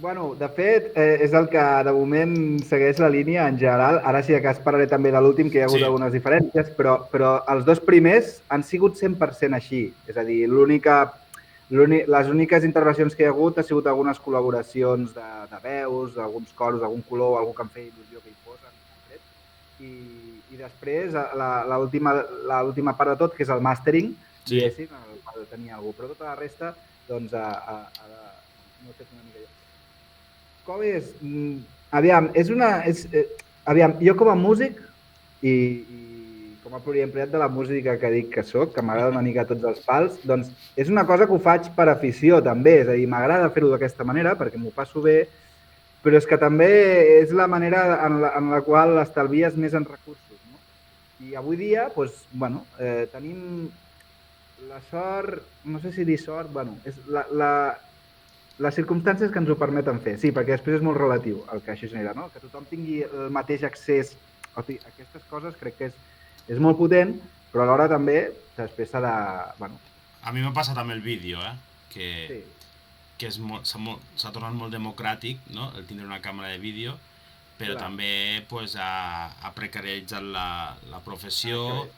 Bueno, de fet, és el que de moment segueix la línia en general. Ara, si de cas, parlaré també de l'últim, que hi ha hagut algunes diferències, però els dos primers han sigut 100% així. És a dir, les úniques intervencions que hi ha hagut ha sigut algunes col·laboracions de veus, d'alguns coros, d'algun color, algú que em feia il·lusió que hi fos en concret. I després, l'última part de tot, que és el mastering, diguéssim, el de tenir algú. Però tota la resta, doncs, no sé, una mica jo. Com és? Aviam, jo com a músic i com a pluriempleat de la música que dic que soc, que m'agrada una mica tots els pals, doncs és una cosa que ho faig per afició també, és a dir, m'agrada fer-ho d'aquesta manera perquè m'ho passo bé, però és que també és la manera en la qual estalvies més en recursos, no? I avui dia, doncs, bueno, tenim la sort, no sé si dir sort, bueno, és les circumstàncies que ens ho permeten fer. Sí, perquè després és molt relatiu el que això genera, no? Que tothom tingui el mateix accés a aquestes coses, crec que és molt potent, però alhora també després s'ha de... Bueno. A mi m'ha passat amb el vídeo, que s'ha tornat molt democràtic, no? El tindre una càmera de vídeo, però també pues, ha precaritzat la professió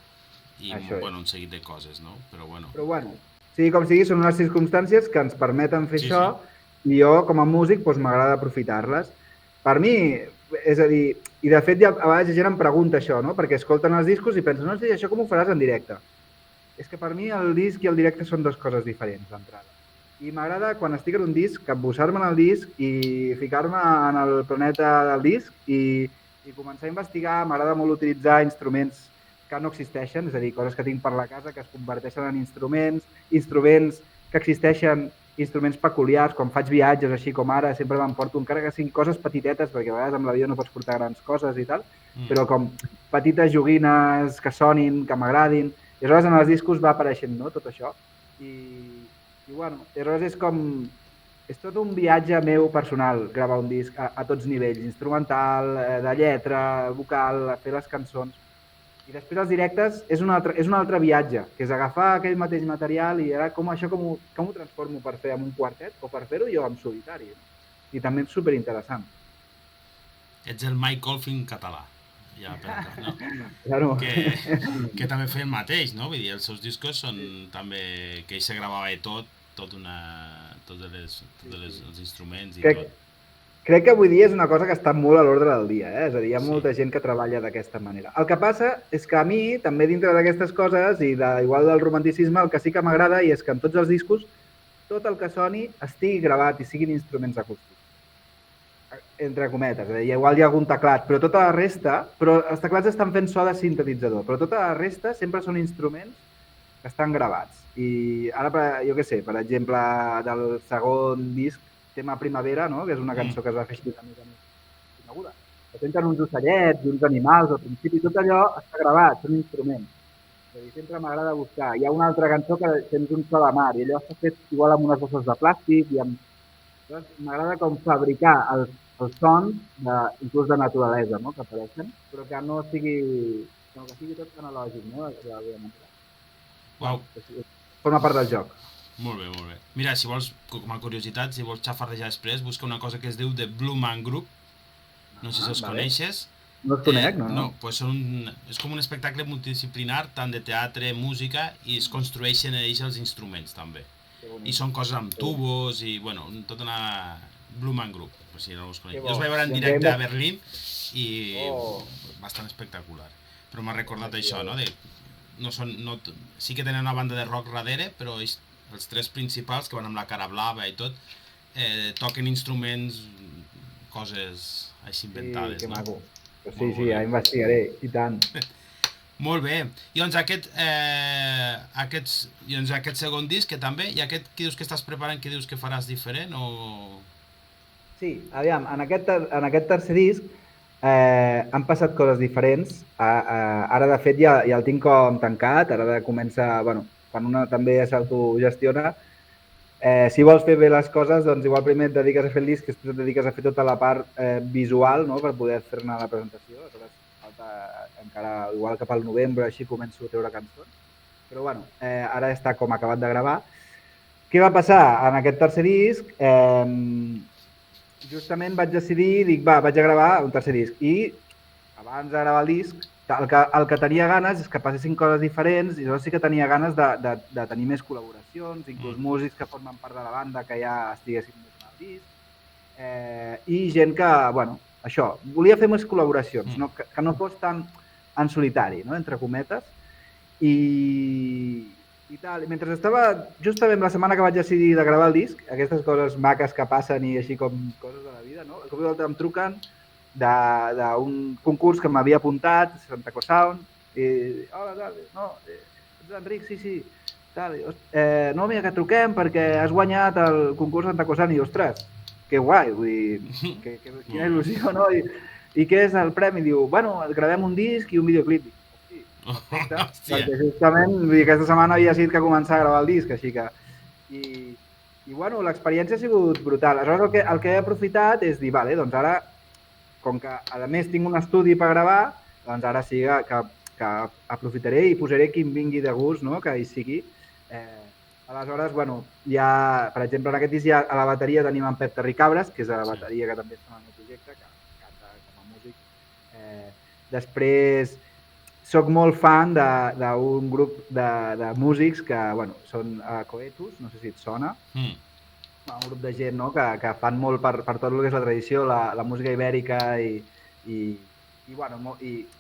i bueno, un seguit de coses, no? Però bueno, sigui com sigui, són unes circumstàncies que ens permeten fer això i jo, com a músic, doncs, m'agrada aprofitar-les. Per mi, és a dir, i de fet a vegades la gent em pregunta això, no? Perquè escolten els discos i pensen, no sé, això com ho faràs en directe? És que per mi el disc i el directe són dues coses diferents, d'entrada. I m'agrada, quan estic en un disc, capbussar-me en el disc i ficar-me en el planeta del disc i començar a investigar. M'agrada molt utilitzar instruments que no existeixen, és a dir, coses que tinc per la casa que es converteixen en instruments que existeixen, instruments peculiars. Quan faig viatges així com ara, sempre m'emporto, encara que siguin coses petitetes, perquè a vegades amb l'avió no pots portar grans coses i tal, però com petites joguines que sonin, que m'agradin. I aleshores en els discos va apareixent, no?, tot això. I bueno, aleshores és tot un viatge meu personal, gravar un disc a tots nivells, instrumental, de lletra, vocal, fer les cançons. I després els directes és un altre viatge, que és agafar aquell mateix material i ara com ho transformo per fer amb un quartet o per fer-ho jo en solitari. I també és superinteressant. Ets el Mike Oldfield català, ja, no? Claro. Que també feia el mateix, no? Vull dir, els seus discos són també que ell se gravava tots els instruments i tot. Crec que avui dia és una cosa que està molt a l'ordre del dia, és a dir, hi ha molta gent que treballa d'aquesta manera. El que passa és que a mi, també dintre d'aquestes coses i igual del romanticisme, el que sí que m'agrada i és que en tots els discos tot el que soni estigui gravat i siguin instruments acústics, entre cometes, és a dir, igual hi ha algun teclat, però tota la resta, però els teclats estan fent so de sintetitzador, però tota la resta sempre són instruments que estan gravats. I ara, jo què sé, per exemple, del segon disc, tema Primavera, no? Que és una cançó que es va fer així una mica més coneguda. Que senten uns ocellets i uns animals, al principi tot allò està gravat, són instruments. És a dir, sempre m'agrada buscar. Hi ha una altra cançó que sents un so de mar i allò està fet igual amb unes bosses de plàstic i amb... M'agrada com fabricar els sons inclús de naturalesa, no? Que apareixen, però que no sigui, que sigui tot analògic, no? Uau. Forma part del joc. Molt bé, molt bé. Mira, si vols, com a curiositat, si vols xafardejar després, busca una cosa que es diu The Blue Man Group. No sé si els coneixes. No els conec, no? No, pues és com un espectacle multidisciplinar, tant de teatre, música, i es construeixen ells els instruments, també. I són coses amb tubos i, bueno, tota una Blue Man Group, per si no us coneix. Jo els vaig veure en directe a Berlín i bastant espectacular. Però m'ha recordat això, no? Sí que tenen una banda de rock darrere, però els tres principals, que van amb la cara blava i tot, toquen instruments, coses així inventades. Sí, que maco. Sí, ja investigaré, i tant. Molt bé. I doncs aquest segon disc, que també, i aquest que dius que estàs preparant, que dius que faràs diferent, o...? Sí, aviam, en aquest tercer disc han passat coses diferents. Ara, de fet, ja el tinc com tancat, ara de començar, bueno, quan una també s'autogestiona, si vols fer bé les coses, doncs igual primer et dediques a fer el disc, després et dediques a fer tota la part visual, no?, per poder fer-ne la presentació. Aleshores, falta encara, igual cap al novembre, així començo a treure cançons. Però, bueno, ara està com acabat de gravar. Què va passar? En aquest tercer disc, justament vaig decidir, vaig a gravar un tercer disc. I abans de gravar el disc, el que tenia ganes és que passessin coses diferents i llavors sí que tenia ganes de tenir més col·laboracions, inclús músics que formen part de la banda que ja estiguessin més en el disc, i gent que, bueno, això, volia fer més col·laboracions, que no fos tan en solitari, no?, entre cometes, i tal. I mentre estava, justament la setmana que vaig decidir de gravar el disc, aquestes coses maques que passen i així com coses de la vida, no?, de cop i volta em truquen d'un concurs que m'havia apuntat, Santa Co Sound, i hola, tal, no, ets l'Enric, sí, tal, no, mira, que truquem perquè has guanyat el concurs Santa Co Sound, i ostres, que guai, vull dir, quina il·lusió, no? I què és el premi? Diu, bueno, gravem un disc i un videoclip. Hosti, perfecte, perquè justament aquesta setmana havia sigut que començar a gravar el disc, així que... I bueno, l'experiència ha sigut brutal. Aleshores, el que he aprofitat és dir, vale, doncs ara, com que a més tinc un estudi per gravar, doncs ara sí que aprofitaré i posaré qui em vingui de gust, no?, que hi sigui. Aleshores, bueno, ja, per exemple, en aquest disc ja a la bateria tenim en Pep Terricabres, que és la bateria que també està en el meu projecte, que canta com a músic. Després, soc molt fan d'un grup de músics que, bueno, són Coetus, no sé si et sona, un grup de gent, no?, que fan molt per tot el que és la tradició, la música ibèrica i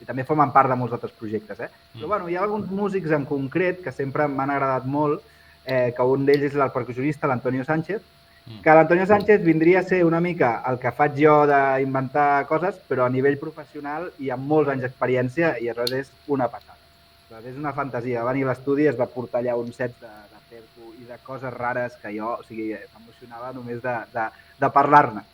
també formen part de molts altres projectes. Però bueno, hi ha alguns músics en concret que sempre m'han agradat molt, que un d'ells és el percussionista, l'Antonio Sánchez, que l'Antonio Sánchez vindria a ser una mica el que faig jo d'inventar coses, però a nivell professional i amb molts anys d'experiència, i aleshores és una passada. És una fantasia. Va venir a l'estudi, es va portar allà un set de perco i de coses rares que jo, o sigui, m'emocionava només de parlar-ne.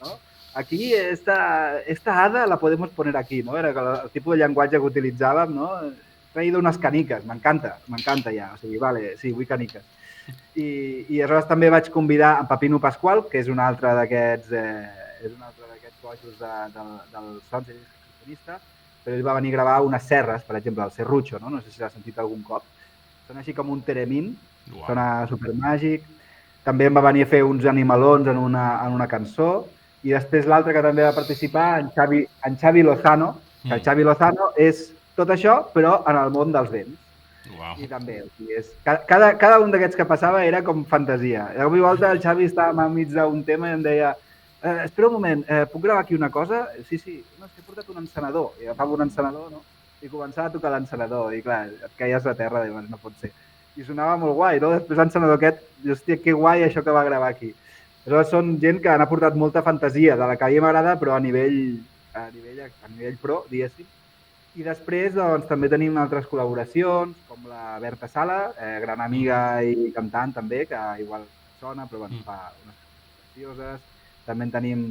¿No? Aquí, esta hada la podemos poner aquí, ¿no? Era el tipus de llenguatge que utilitzàvem, ¿no? Traïdo unes caniques, m'encanta ja, o sigui, vale, sí, vull caniques. I aleshores també vaig convidar en Papino Pasqual, que és un altre d'aquests coixos del Sons i Discrecionista, però ell va venir a gravar unes serres, per exemple, el Serrucho, no sé si l'has sentit algun cop. Són així com un teremín, sona supermàgic. També em va venir a fer uns animalons en una cançó. I després l'altre que també va participar, en Xavi Lozano, que el Xavi Lozano és tot això, però en el món dels vents. I també, o sigui, cada un d'aquests que passava era com fantasia. De cop i volta el Xavi estava enmig d'un tema i em deia espera un moment, puc gravar aquí una cosa? Sí, no, és que he portat un encenedor. I agafava un encenedor, no? I començava a tocar l'encenedor. I clar, et caies a terra, no pot ser. I sonava molt guai, no? Després l'encenedor aquest, hòstia, que guai això que va gravar aquí. Aleshores són gent que han aportat molta fantasia, de la que a mi m'agrada, però a nivell pro, diguéssim. I després doncs, també tenim altres col·laboracions, com la Berta Sala, gran amiga i cantant també, que igual sona, però bueno, fa precioses. També en tenim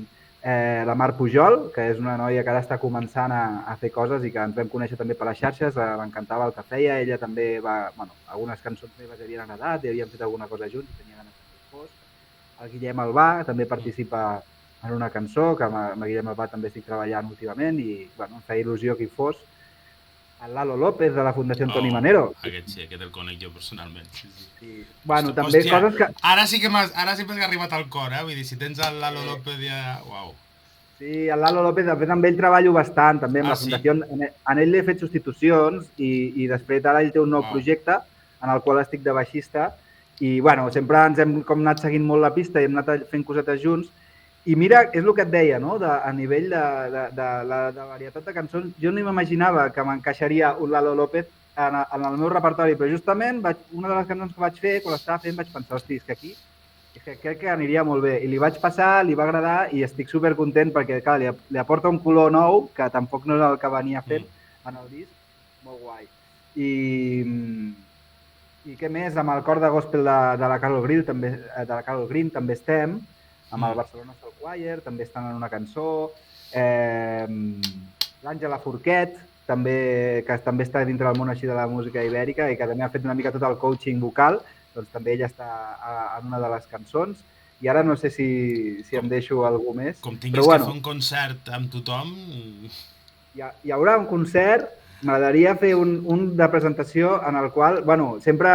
la Mar Pujol, que és una noia que ara està començant a fer coses i que ens vam conèixer també per les xarxes, m'encantava el que feia, ella també algunes cançons meves havien agradat i havíem fet alguna cosa junts i tenia ganes que fos. El Guillem Albà també participa en una cançó, que amb el Guillem Albà també estic treballant últimament i em feia il·lusió que hi fos. El Lalo López, de la Fundació Antoni Manero. Aquest sí, aquest el conec jo personalment. Sí. També coses que... Ara sí que m'has arribat al cor, vull dir, si tens el Lalo López ja... Uau. Sí, el Lalo López, de fet, amb ell treballo bastant, també amb la Fundació. En ell he fet substitucions i després ara ell té un nou projecte en el qual estic de baixista i, sempre ens hem anat seguint molt la pista i hem anat fent cosetes junts. I mira, és el que et deia, no? A nivell de varietat de cançons, jo no m'imaginava que m'encaixaria un Lalo López en el meu repertori, però justament una de les cançons que vaig fer, quan l'estava fent, vaig pensar, hosti, és que crec que aniria molt bé. I li vaig passar, li va agradar i estic supercontent perquè, clar, li aporta un color nou, que tampoc no és el que venia fent en el disc. Molt guai. I què més? Amb el cor de gospel de la Carol Green també estem, amb el Barcelona Soul Choir, també estan en una cançó, l'Àngela Forquet, que també està dintre del món així de la música ibèrica i que també ha fet una mica tot el coaching vocal, doncs també ella està en una de les cançons i ara no sé si em deixo algú més. Com tinguis que fer un concert amb tothom... Hi haurà un concert, m'agradaria fer un de presentació en el qual, sempre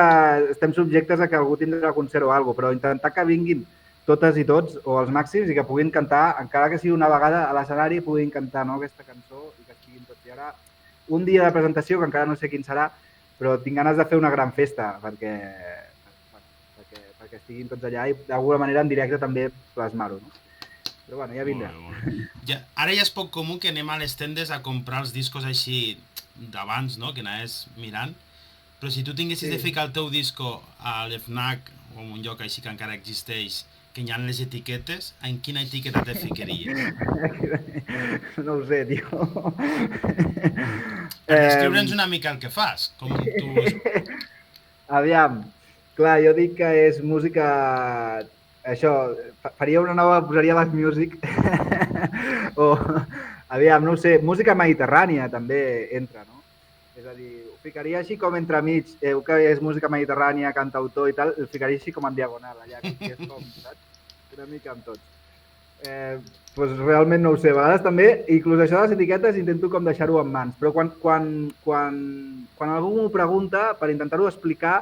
estem subjectes a que algú tindrà concert o alguna cosa, però intentar que vinguin totes i tots, o els màxims, i que puguin cantar, encara que sigui una vegada a l'escenari, puguin cantar aquesta cançó i que estiguin tots. Hi haurà un dia de presentació, que encara no sé quin serà, però tinc ganes de fer una gran festa perquè estiguin tots allà i d'alguna manera en directe també plasmar-ho. Però ja vindrà. Ara ja és poc comú que anem a les tendes a comprar els discos així d'abans, que anaves mirant, però si tu tinguessis de ficar el teu disco a l'FNAC o en un lloc així que encara existeix, que hi ha les etiquetes, en quina etiqueta te ficaries? No ho sé, tio. Descriure'ns una mica el que fas. Aviam, clar, jo dic que és música... Això, faria una nova, posaria Back Music. O, aviam, no ho sé, música mediterrània també entra, no? És a dir, ho ficaria així com entremig, que és música mediterrània, cantautor i tal, el ficaria així com en diagonal, allà, que és com, saps? Una mica amb tots. Doncs realment no ho sé, a vegades també, inclús això de les etiquetes intento com deixar-ho en mans, però quan algú m'ho pregunta, per intentar-ho explicar,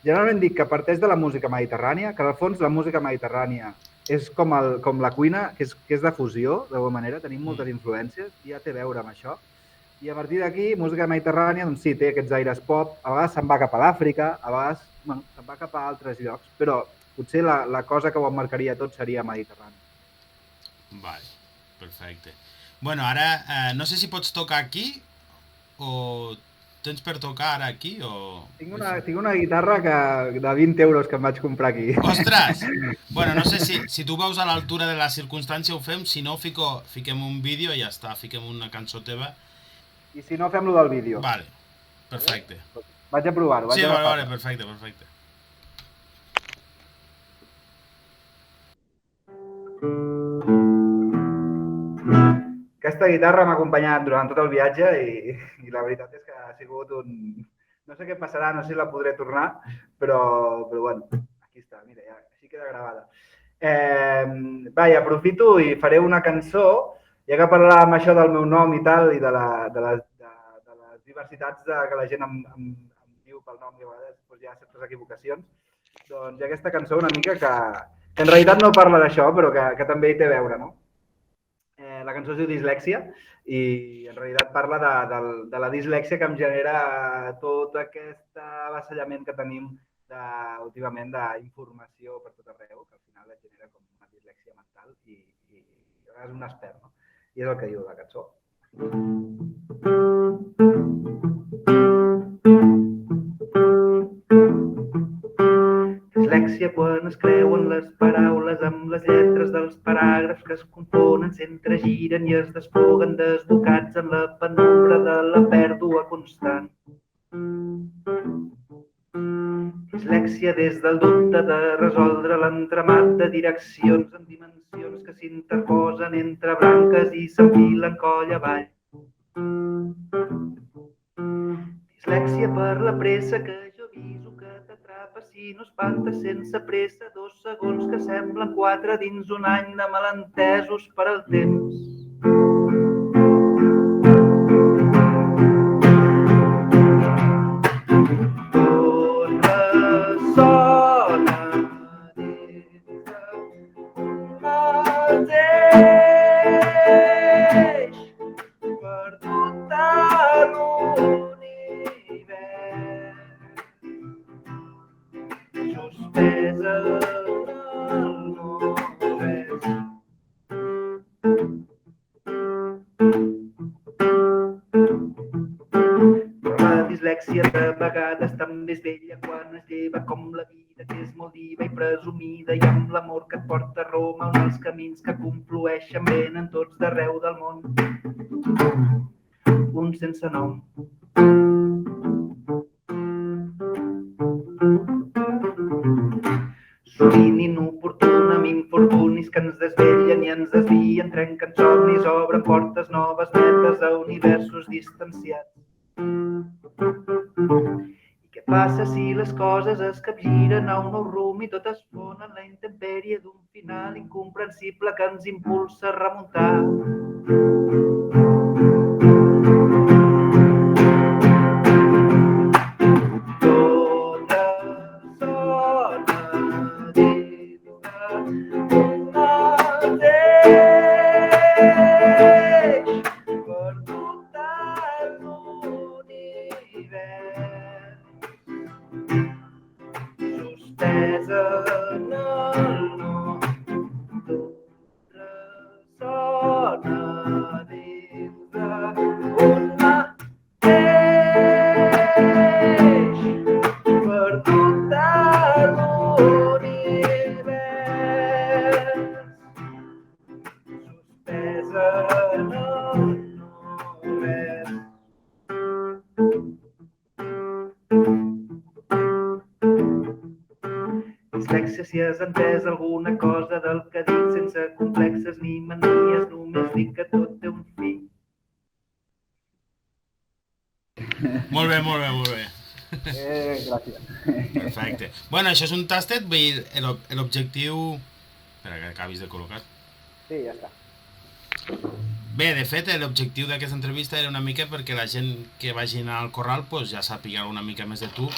generalment dic que parteix de la música mediterrània, que al fons la música mediterrània és com la cuina, que és de fusió, d'alguna manera, tenim moltes influències, i ja té a veure amb això. I a partir d'aquí, música mediterrània, doncs sí, té aquests aires pop, a vegades se'n va cap a l'Àfrica, a vegades se'n va cap a altres llocs, però potser la cosa que ho emmarcaria tot seria mediterrani. Vale, perfecte. Bueno, ara, no sé si pots tocar aquí o tens per tocar ara aquí o... Tinc una guitarra de 20 euros que em vaig comprar aquí. Ostres! Bueno, no sé si tu veus a l'altura de la circumstància ho fem, si no fiquem un vídeo i ja està, fiquem una cançó teva. I si no, fem-lo del vídeo. Vale, perfecte. Vaig a provar-ho. Sí, vale, perfecte. Aquesta guitarra m'ha acompanyat durant tot el viatge i la veritat és que ha sigut un... No sé què passarà, no sé si la podré tornar, però bueno, aquí està, mira, ja, així queda gravada. Aprofito i faré una cançó, ja que parlàvem això del meu nom i tal, i de les diversitats que la gent em diu pel nom, i a vegades hi ha certes equivocacions, doncs hi ha aquesta cançó una mica que en realitat no parla d'això, però que també hi té a veure, no? La cançó es diu Dislèxia i en realitat parla de la dislèxia que em genera tot aquest avasallament que tenim últimament d'informació per tot arreu, que al final et genera com una dislèxia mental i és un expert, no? I és el que diu la cançó. Dislèxia quan es creuen les paraules amb les lletres dels paràgrafs que es confonen, s'entregiren i es despoguen desbocats en la penombra de la pèrdua constant. Dislèxia des del dubte de resoldre l'entramat de direccions en dimensions que s'interposen entre branques i s'enfilen coll avall. Dislèxia per la pressa que jo aviso que t'atrapa si no espantes sense pressa 2 segons que semblen 4 dins un any de malentesos per al temps. Tot ressona dins d'un mateix perdut a l'univers suspesa en el no-res. Però la dislèxia de vegades també és vella quan es lleva com la vida que és molt diva i presumida i amb l'amor que et porta a Roma on els camins que conflueixen venen tots d'arreu del món. Un sense nom. Sovint inoportuna amb infortunis que ens desvellen i ens desvien, trenquen somnis, obren portes noves netes a universos distanciats. I què passa si les coses es capgiren a un nou rumb i tot es fon en la intempèrie d'un final incomprensible que ens impulsa a remuntar? Dislèxia, si has entès alguna cosa del que dic sense complexes ni manies, només dic que tot té un fi. Molt bé, molt bé, molt bé. Gràcies. Perfecte. Bueno, això és un tastet, vull dir, l'objectiu... Espera, que acabis de col·locar. Sí, ja està. Bé, de fet, l'objectiu d'aquesta entrevista era una mica perquè la gent que vagi anar al corral pues, ja sàpiga una mica més de tu,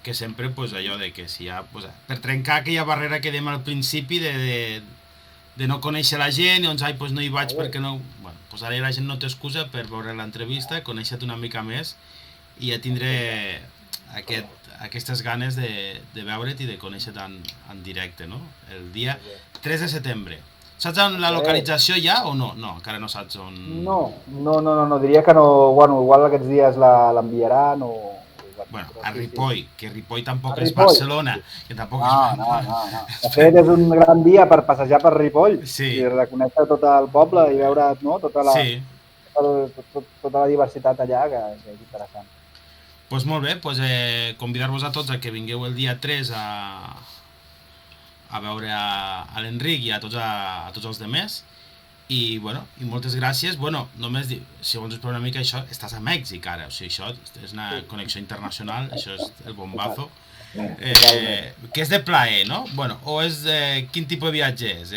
que sempre pues, allò de que si hi ha... Pues, per trencar aquella barrera que dèiem al principi de no conèixer la gent i doncs, ai, pues, no hi vaig perquè no... Bueno, pues ara la gent no té excusa per veure l'entrevista, conèixer-te una mica més i ja tindré aquestes ganes de veure't i de conèixer-te en directe, no? El dia 3 de setembre. Saps on la localització ja o no? No, encara no saps on... No, diria que no... Bueno, igual aquests dies l'enviaran o... Bueno, a Ripoll, que Ripoll tampoc és Barcelona, que tampoc és... No. De fet, és un gran dia per passejar per Ripoll i reconèixer tot el poble i veure tota la diversitat allà, que és interessant. Doncs molt bé, convidar-vos a tots a que vingueu el dia 3 a veure a l'Enric i a tots els demés. I moltes gràcies. Només si vols explicar una mica això, estàs a Mèxic ara, o sigui, això és una connexió internacional, això és el bombazo. Que és de plaer, no? O és quin tipus de viatge és?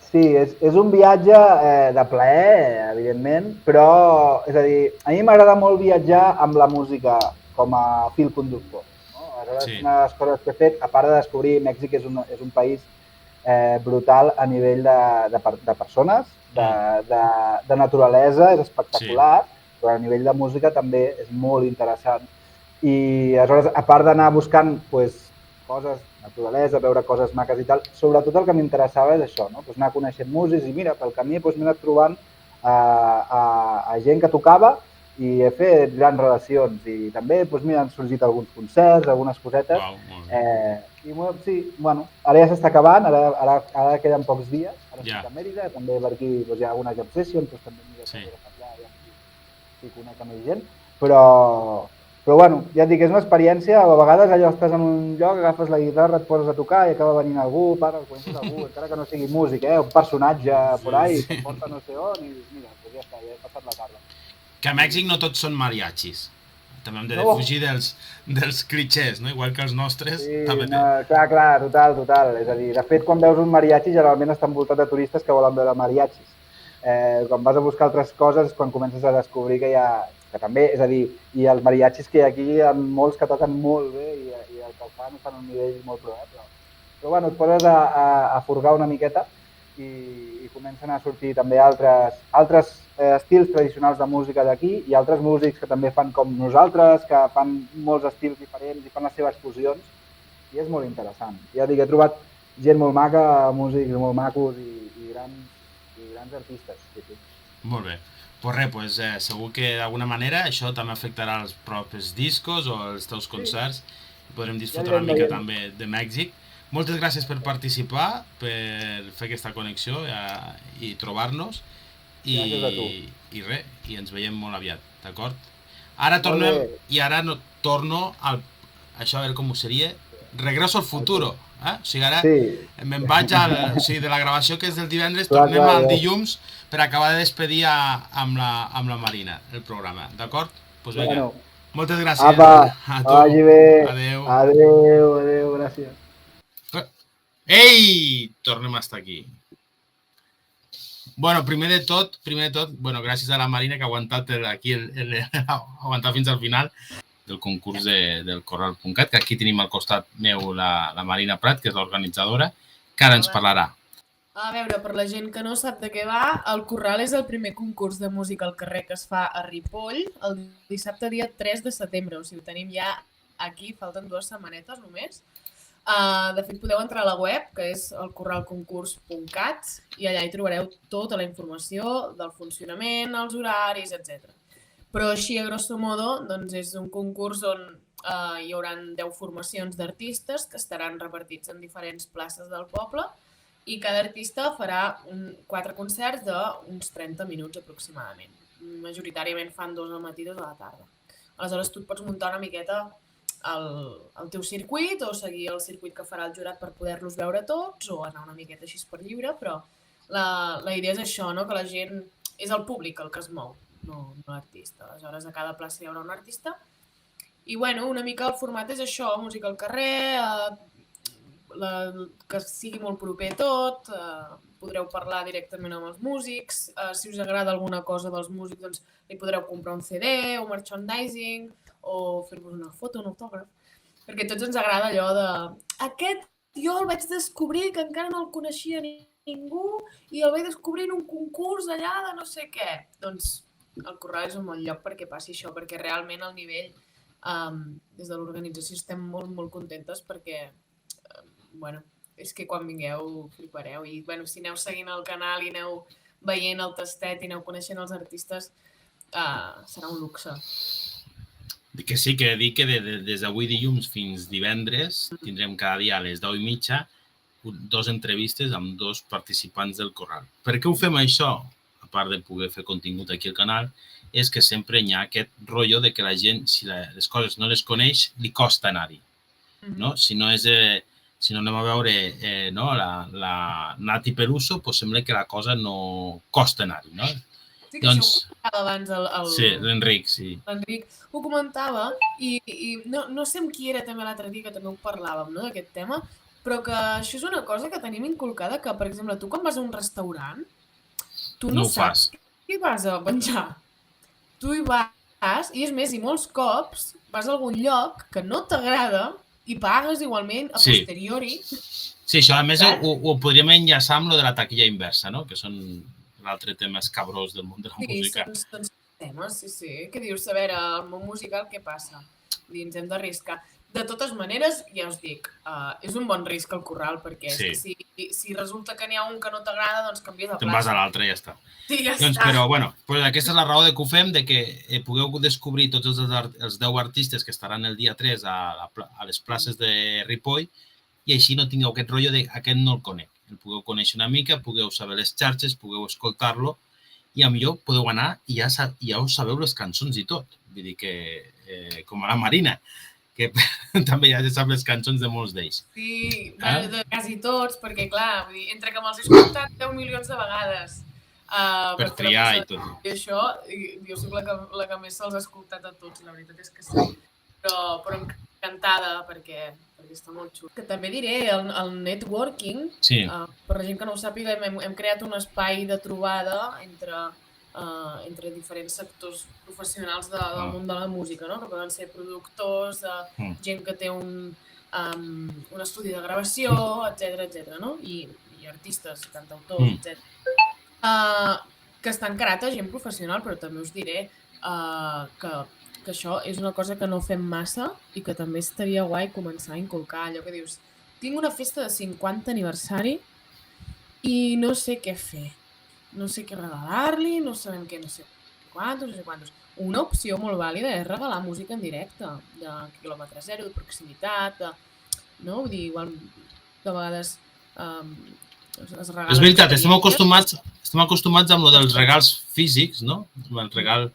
Sí, és un viatge de plaer, evidentment, però, és a dir, a mi m'agrada molt viatjar amb la música com a fil conductor. Aleshores, una de les coses que he fet, a part de descobrir, Mèxic és un país brutal a nivell de persones, de naturalesa, és espectacular, però a nivell de música també és molt interessant. I aleshores, a part d'anar buscant coses, naturalesa, veure coses maques i tal, sobretot el que m'interessava és això, anar coneixent músics i mira, pel camí m'he anat trobant a gent que tocava i he fet grans relacions i també han sorgit alguns concerts, algunes cosetes. I sí, ara ja s'està acabant, ara queden pocs dies, ara estic a Mèrida, també per aquí hi ha alguna jam session, també m'hi he de parlar si conec amb més gent, però Però bueno, ja et dic, és una experiència, a vegades allò estàs en un lloc, agafes la guitarra, et poses a tocar i acaba venint algú, pares, coneixes algú, encara que no sigui músic, un personatge por ahí, te'n porta no sé on i mira, doncs ja està, ja he passat la tarda. Que a Mèxic no tots són mariachis. També hem de defugir dels clichés, no? Igual que els nostres. Sí, també clar, total. És a dir, de fet, quan veus un mariachi, generalment està envoltat de turistes que volen veure mariachis. Quan vas a buscar altres coses, quan comences a descobrir que hi ha... que també, és a dir, i els mariachis que hi ha aquí, hi ha molts que toquen molt bé i el que fan a un nivell molt pro, però bueno, et poses a furgar una miqueta i comencen a sortir també altres estils tradicionals de música d'aquí i altres músics que també fan com nosaltres, que fan molts estils diferents i fan les seves fusions i és molt interessant. Ja dic, he trobat gent molt maca, músics molt macos i grans artistes. Sí. Molt bé. Pues res, segur que d'alguna manera això també afectarà els propis discos o els teus concerts i podrem disfrutar una mica també de Mèxic. Moltes gràcies per participar, per fer aquesta connexió i trobar-nos i res, i ens veiem molt aviat, d'acord? Ara torno a això, a veure com ho seria, regreso al futuro, o sigui, ara me'n vaig de la gravació que és del divendres, tornem al dilluns per acabar de despedir amb la Marina, el programa, d'acord? Doncs vinga, moltes gràcies a tu. Vagi bé. Adéu, gràcies. Ei! Tornem a estar aquí. Bueno, primer de tot, gràcies a la Marina que ha aguantat aquí, ha aguantat fins al final del concurs del Corral.cat, que aquí tenim al costat meu la Marina Prat, que és l'organitzadora, que ara ens parlarà. A veure, per la gent que no sap de què va, el Corral és el primer concurs de música al carrer que es fa a Ripoll el dissabte dia 3 de setembre. O sigui, ho tenim ja aquí, falten 2 setmanetes només. De fet, podeu entrar a la web, que és el corralconcurs.cat, i allà hi trobareu tota la informació del funcionament, els horaris, etc. Però així, a grosso modo, doncs és un concurs on hi haurà 10 formacions d'artistes que estaran repartits en diferents places del poble i cada artista farà 4 concerts d'uns 30 minuts aproximadament. Majoritàriament fan 2 al matí i 2 a la tarda. Aleshores, tu et pots muntar una miqueta el teu circuit o seguir el circuit que farà el jurat per poder-los veure tots o anar una miqueta així per lliure, però la idea és això, no? Que la gent... És el públic el que es mou, no l'artista. Aleshores, a cada plaça hi haurà un artista. I, bueno, una mica el format és això, música al carrer, que sigui molt proper tot, podreu parlar directament amb els músics, si us agrada alguna cosa dels músics, doncs li podreu comprar un CD o merchandising o fer-vos una foto, un autògraf, perquè a tots ens agrada allò de aquest jo el vaig descobrir que encara no el coneixia ningú i el vaig descobrir en un concurs allà de no sé què. Doncs el Corral és un bon lloc perquè passi això, perquè realment el nivell des de l'organització estem molt, molt contentes perquè bueno, és que quan vingueu flipareu i si aneu seguint el canal i aneu veient el tastet i aneu coneixent els artistes serà un luxe. Que sí, que dic que des d'avui dilluns fins divendres tindrem cada dia a les 10:30 2 entrevistes amb 2 participants del Corral. Per què ho fem això? A part de poder fer contingut aquí al canal, és que sempre hi ha aquest rotllo de que la gent, si les coses no les coneix, li costa anar-hi. Si no anem a veure la Nati Peluso, doncs sembla que la cosa no costa anar-hi, no? Sí, que això ho comentava abans Sí, l'Enric, sí. L'Enric ho comentava i no sé amb qui era també l'altre dia que també ho parlàvem, no, d'aquest tema, però que això és una cosa que tenim inculcada, que, per exemple, tu quan vas a un restaurant, tu no saps què vas a menjar. Tu hi vas, i és més, i molts cops vas a algun lloc que no t'agrada i pagues igualment a posteriori. Sí, això a més ho podríem enllaçar amb lo de la taquilla inversa, no? Que són l'altre tema escabrós del món de la música. Sí, són temes, sí. Què dius? A veure, el món musical què passa? Ens hem d'arriscar. De totes maneres, ja us dic, és un bon risc al Corral, perquè si resulta que n'hi ha un que no t'agrada, doncs canvies de plaça. Te'n vas a l'altre i ja està. Sí, ja està. Però, bueno, aquesta és la raó de que ho fem, de que pugueu descobrir tots els 10 artistes que estaran el dia 3 a les places de Ripoll i així no tingueu aquest rotllo de aquest no el conec. El pugueu conèixer una mica, pugueu saber les xarxes, pugueu escoltar-lo i a millor podeu anar i ja us sabeu les cançons i tot. Vull dir que, com a la Marina, que també ja se sap les cançons de molts d'ells. Sí, de quasi tots, perquè clar, vull dir, entre que me'ls he escoltat 10 milions de vegades Per triar i tot. I això, jo soc la que més se'ls ha escoltat a tots, la veritat és que sí. Però encantada, perquè està molt xulo. Que també diré, el networking, per la gent que no ho sàpiga, hem creat un espai de trobada entre diferents sectors professionals del món de la música, no? Que poden ser productors, gent que té un estudi de gravació, etc. No? I artistes, cantautors, etc. Que està encarat a gent professional, però també us diré que això és una cosa que no fem massa i que també estaria guai començar a inculcar allò que dius, tinc una festa de 50 aniversari i no sé què fer. No sé què regalar-li, no sabem què, no sé quantos. Una opció molt vàlida és regalar música en directe, de quilòmetre zero, de proximitat, no? Vull dir, igual de vegades es regalen... És veritat, estem acostumats amb lo dels regals físics, no? El regal...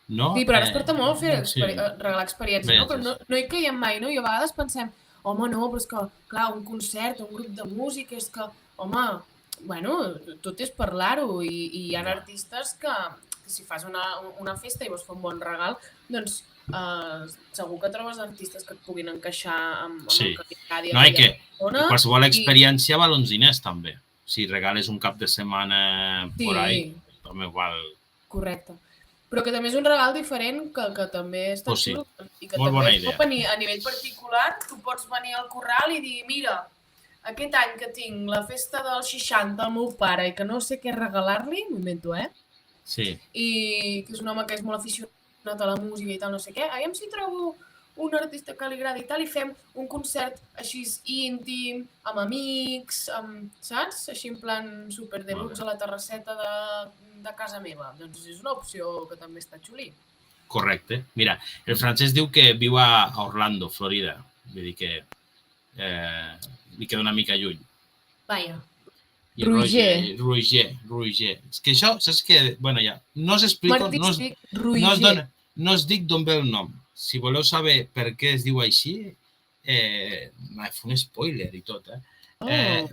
No? Sí, però ara es porta molt fer regalar experiències, no? Però no hi caiem mai, no? I a vegades pensem, home, no, però és que, clar, un concert, un grup de música, és que, home, bueno, tot és parlar-ho i hi ha artistes que si fas una festa i vols fer un bon regal, doncs segur que trobes artistes que et puguin encaixar amb el que cada dia. No, i que qualsevol experiència val uns diners, també. Si regales un cap de setmana por ahí, també val... Correcte. Però que també és un regal diferent, que també està xulo. I que també a nivell particular, tu pots venir al corral i dir, mira, aquest any que tinc la festa dels 60 al meu pare i que no sé què regalar-li, m'ho invento, Sí. I que és un home que és molt aficionat a la música i tal, no sé què, aviam si trobo un artista que li agradi i tal, i fem un concert així íntim, amb amics, saps? Així en plan super deluxe a la terrasseta de casa meva. Doncs és una opció que també està xulí. Correcte. Mira, el Francesc diu que viu a Orlando, Florida. Vull dir que li queda una mica lluny. Vaja. Roger. És que això, saps què? Bueno, ja, no us explico, no us dic d'on ve el nom. Si voleu saber per què es diu així, fa un spoiler i tot,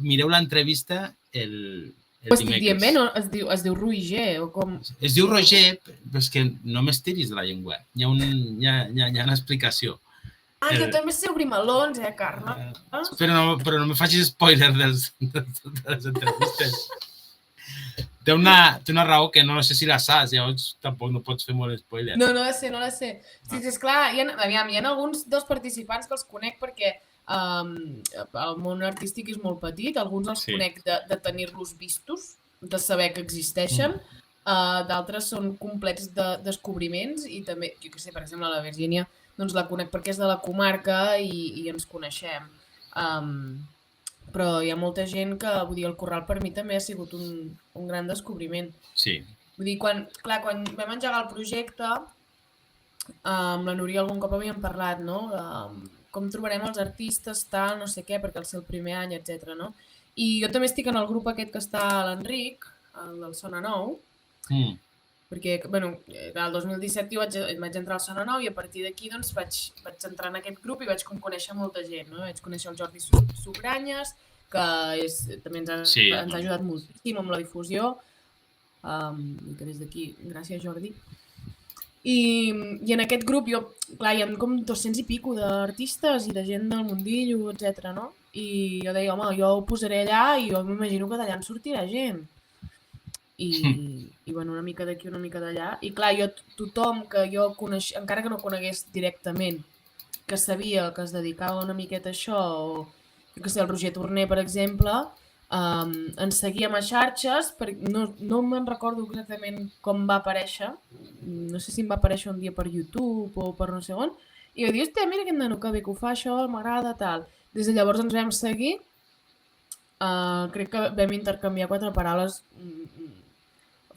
mireu l'entrevista el dimecres. Estic dient bé, no? Es diu Roger, o com? Es diu Roger, però és que no m'estiris de la llengua. Hi ha una explicació. Jo també sé obrir melons, Carme? Però no me facis spoiler de les entrevistes. Té una raó que no sé si la saps, llavors tampoc no pots fer molt spoiler. No la sé. Sí, esclar, hi ha alguns dels participants que els conec perquè el món artístic és molt petit, alguns els conec de tenir-los vistos, de saber que existeixen, d'altres són complets descobriments i també, jo què sé, per exemple, la Virgínia, doncs la conec perquè és de la comarca i ens coneixem. Però hi ha molta gent que, vull dir, el Corral per mi també ha sigut un gran descobriment. Sí. Vull dir, quan vam engegar el projecte, amb la Núria algun cop havíem parlat, no? Com trobarem els artistes, tal, no sé què, perquè el seu primer any, etc. No? I jo també estic en el grup aquest que està l'Enric, el del Sona Nou, perquè, bueno, el 2017 jo vaig entrar al Sona Nou i a partir d'aquí doncs vaig entrar en aquest grup i vaig conèixer molta gent, no? Vaig conèixer el Jordi Sugranyes, que també ens ha ajudat moltíssim amb la difusió, i que des d'aquí, gràcies Jordi. I en aquest grup, clar, hi ha com 200 i pico d'artistes i de gent del mundillo, etc. No? I jo deia, home, jo ho posaré allà i jo m'imagino que d'allà en sortirà gent. I bueno, una mica d'aquí, una mica d'allà. I clar, tothom que jo coneixia, encara que no conegués directament, que sabia que es dedicava una miqueta a això, o que sé, el Roger Torner, per exemple, ens seguíem a xarxes, no me'n recordo exactament com va aparèixer, no sé si em va aparèixer un dia per YouTube o per no sé on, i jo dic, hòstia, mira aquest nano que bé que ho fa això, m'agrada, tal. Des de llavors ens vam seguir, crec que vam intercanviar 4 paraules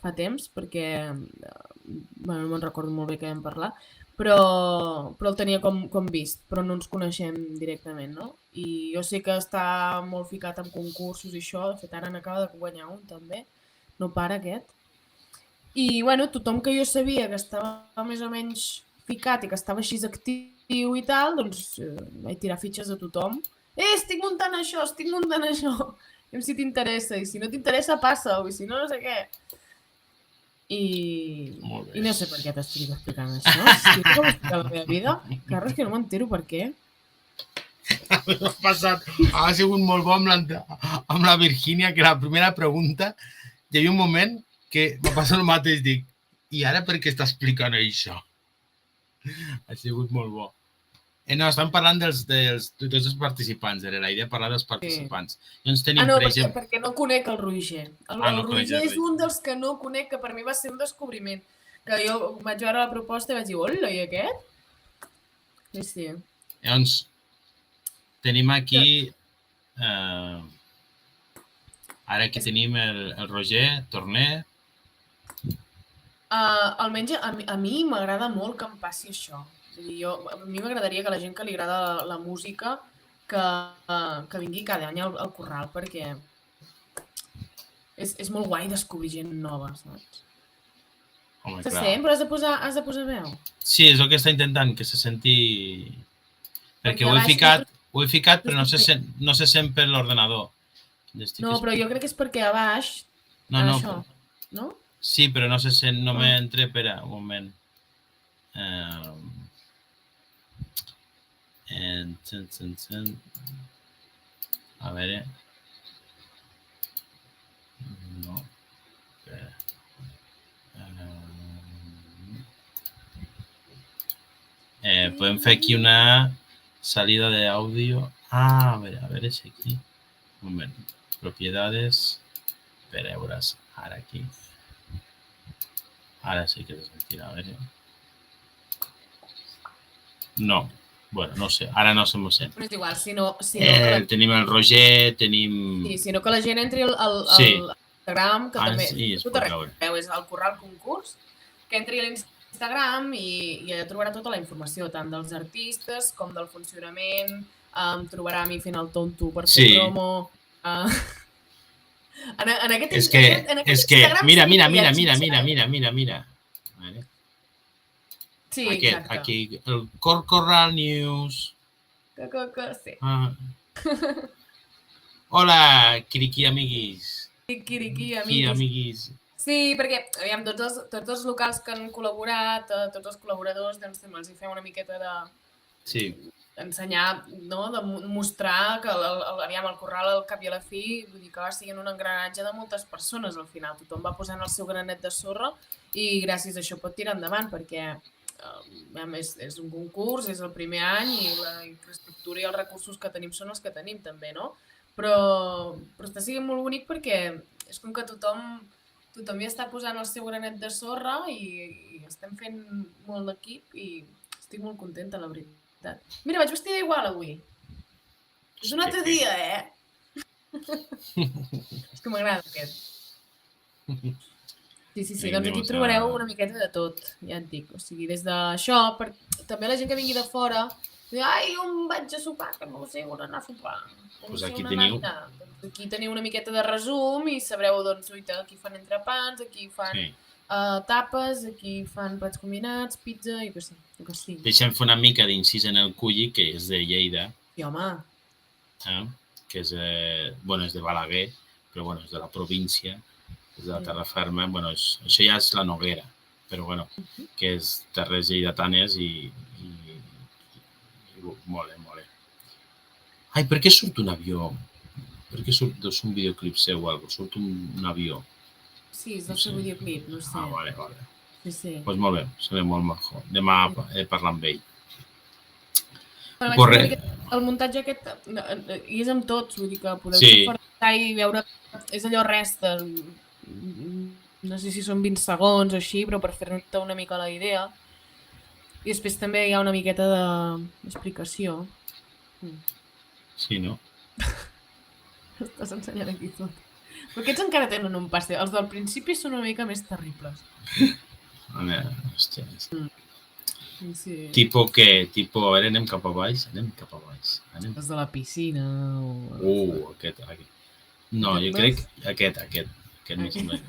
fa temps, perquè no me'n recordo molt bé què vam parlar, però el tenia com vist, però no ens coneixem directament, no? I jo sé que està molt ficat en concursos i això, de fet ara n'acaba de guanyar un també, no para aquest. I, bueno, tothom que jo sabia que estava més o menys ficat i que estava així actiu i tal, doncs vaig tirar fitxes a tothom. Estic muntant això, Aviam si t'interessa, i si no t'interessa, passa-ho, i si no, no sé què. I no sé per què t'estic explicant això. Si no m'explicar la meva vida, Carles, que no m'entero per què. M'ha passat, ha sigut molt bo amb la Virgínia, que la primera pregunta, hi havia un moment que va passar el mateix, dic, i ara per què està explicant això? Ha sigut molt bo. No, estem parlant de tots els participants, era la idea de parlar dels participants. Doncs tenim, no, per exemple... perquè no conec el Roger. El Roger és un dels que no conec, que per mi va ser un descobriment. Que jo vaig veure la proposta i vaig dir, hola, i aquest? Sí. Llavors, tenim aquí... Ara aquí tenim el Roger Torner. Almenys a mi m'agrada molt que em passi això. A mi m'agradaria que la gent que li agrada la música que vingui cada any al Corral, perquè és molt guai descobrir gent nova, saps? Home, Se clar. sent, però has de posar veu. Sí, és el que està intentant, que se senti... Perquè ho he ficat, però no se sent per l'ordenador. No, però jo crec que és perquè a baix... Això, no? Sí, però no se sent, no m'entra, espera, un moment. A veure... No. Espera. Podem fer aquí una salida de audio. A ver si aquí. Un moment. Propiedades. Espera, veuràs. Ara aquí. Ara sí que se sentirà, a veure. No. Bueno, no sé. Ara no se m'ho sent. Però és igual, si no tenim el Roger, tenim... Sí, si no que la gent entri al Instagram, que també... Sí, es pot veure. És el Corral Concurs, que entri a l'Instagram i allà trobarà tota la informació, tant dels artistes com del funcionament, em trobarà a mi fent el tonto per fer promo... En aquest Instagram... Mira. Sí, exacte. Aquí, el Corral News. Sí. Hola, Kiriki amiguis. Kiriki amiguis. Sí, perquè, aviam, tots els locals que han col·laborat, tots els col·laboradors, doncs també els hi fem una miqueta de... Sí. Ensenyar, no?, de mostrar que el Corral al cap i a la fi, vull dir que va sent un engranatge de moltes persones al final. Tothom va posant el seu granet de sorra i gràcies a això pot tirar endavant, perquè és un concurs, és el primer any i la infraestructura i els recursos que tenim són els que tenim també, no? Però està sent molt bonic perquè és com que tothom hi està posant el seu granet de sorra i estem fent molt d'equip i estic molt contenta, la veritat. Mira, vaig vestida igual avui. És un altre dia, És que m'agrada aquest. Sí, doncs aquí trobareu una miqueta de tot, ja et dic. O sigui, des d'això, també la gent que vingui de fora, ai, on vaig a sopar, que no sé on anar a sopar. Doncs aquí teniu. Aquí teniu una miqueta de resum i sabreu, doncs, aquí fan entrepans, aquí fan tapes, aquí fan plats combinats, pizza i que sí. Deixem fer una mica d'incís en el Culli, que és de Lleida. Sí, home. Que és de Balaguer, però és de la província, és de la terra ferma. Això ja és la Noguera, però que és terres lleidatanes i molt bé. Ai, per què surt un avió? Per què surt un videoclip seu o alguna cosa? Surt un avió. Sí, és el seu videoclip, no sé. Vale. Sí. Doncs molt bé, se ve molt maco. Demà he parlat amb ell. El muntatge aquest i és amb tots, vull dir que podeu fer i veure, és allò res de, no sé si són 20 segons o així, però per fer-te una mica la idea. I després també hi ha una miqueta d'explicació. Sí, no? Estàs ensenyant aquí tot. Però aquests encara tenen un pas. Els del principi són una mica més terribles. Hòstia. Sí. Tipo què? A veure, anem cap a baix? Els de la piscina aquest. No, jo crec aquest més o menys.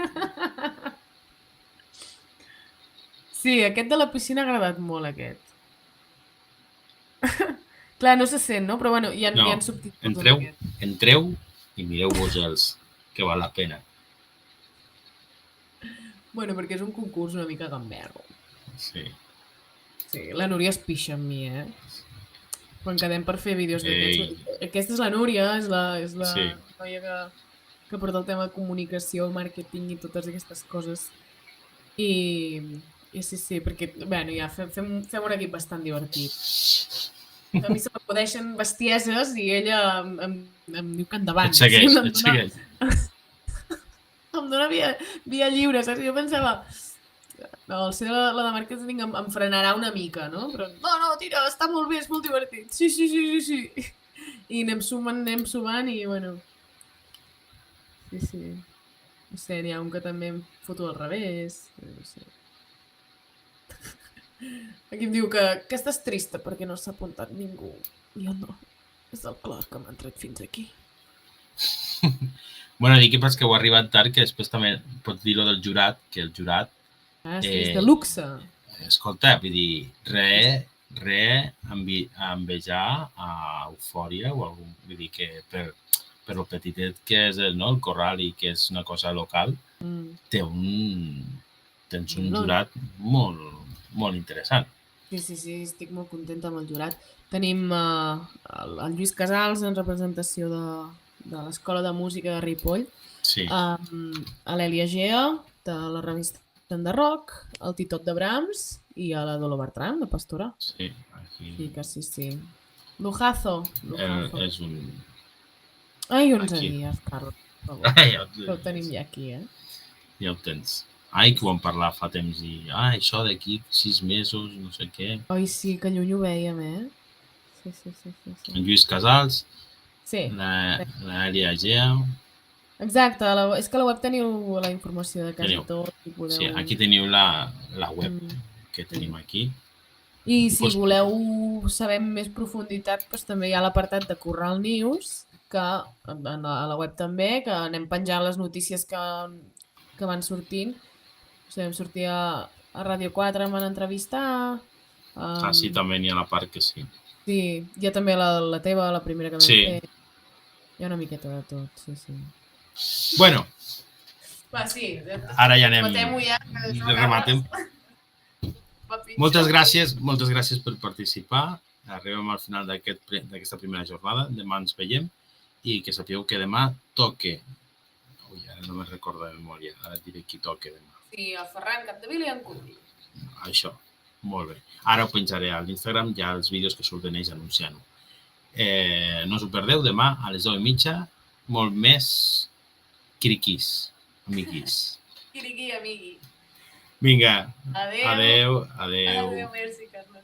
Sí, aquest de la piscina ha agradat molt, aquest. Clar, no se sent, no? Però bueno, hi ha subtítols en aquest. Entreu i mireu-vos que val la pena. Bueno, perquè és un concurs una mica gamberro. Sí. Sí, la Núria es pixa amb mi, Quan quedem per fer vídeos d'aquests. Aquesta és la Núria, és la noia que porta el tema de comunicació, màrqueting i totes aquestes coses. I sí, perquè, bueno, ja, fem un equip bastant divertit. A mi se m'acudeixen bestieses i ella em diu que endavant. Et segueix. Em dona via lliure, saps? Jo pensava, no, el ser la de màrqueting em frenarà una mica, no? Però no, tira, està molt bé, és molt divertit. Sí. I anem sumant i, bueno... Sí. No sé, n'hi ha un que també em foto al revés. No sé. Aquí em diu que estàs trista perquè no s'ha apuntat ningú. Jo no. És el clor que m'han tret fins aquí. Bueno, dic que pas que heu arribat tard, que després també pots dir-ho del jurat, que el jurat... sí, és de luxe. Escolta, vull dir, envejar a Eufòria o algun... Vull dir que per lo petitet que és el Corral i que és una cosa local, tens un jurat molt interessant. Sí, estic molt contenta amb el jurat. Tenim el Lluís Casals en representació de l'Escola de Música de Ripoll, a l'Èlia Gea, de la revista Enderroc, el Titot de Brahms i a la Dolo Bertran, de Pastora. Sí, aquí... Sí. Lujazo. És un... Ai, 11 dies, Carlos. Ja ho tenim ja aquí, Ja ho tens. Ai, que ho vam parlar fa temps i... això d'aquí 6 mesos, no sé què. Ai, sí, que lluny ho vèiem, Sí. En Lluís Casals, sí. l'Èlia Gea... Exacte, és que a la web teniu la informació de quasi tot. Sí, aquí teniu la web que tenim aquí. I si voleu saber més profunditat, doncs també hi ha l'apartat de Corral News, que a la web també, que anem penjant les notícies que van sortint. O sigui, vam sortir a Ràdio 4, em van entrevistar. Sí, també n'hi ha la part que sí. Sí, hi ha també la teva, la primera que vam fer. Hi ha una miqueta de tot, sí. Bueno. Va, sí. Ara ja anem... Rematem-ho ja. Rematem. Moltes gràcies per participar. Arribem al final d'aquesta primera jornada. Demà ens veiem i que sapigueu que demà toque. Ui, ara no me'n recordo de memòria. Ara et diré qui toque demà. Sí, el Ferran Capdevila i en Curti. Això, molt bé. Ara ho penjaré a l'Instagram ja els vídeos que surten ells anunciant-ho. No us ho perdeu, demà a les 10:30, molt més criquis, amiguis. Criqui, amigui. Vinga. Adéu. Adéu. Merci, Carles.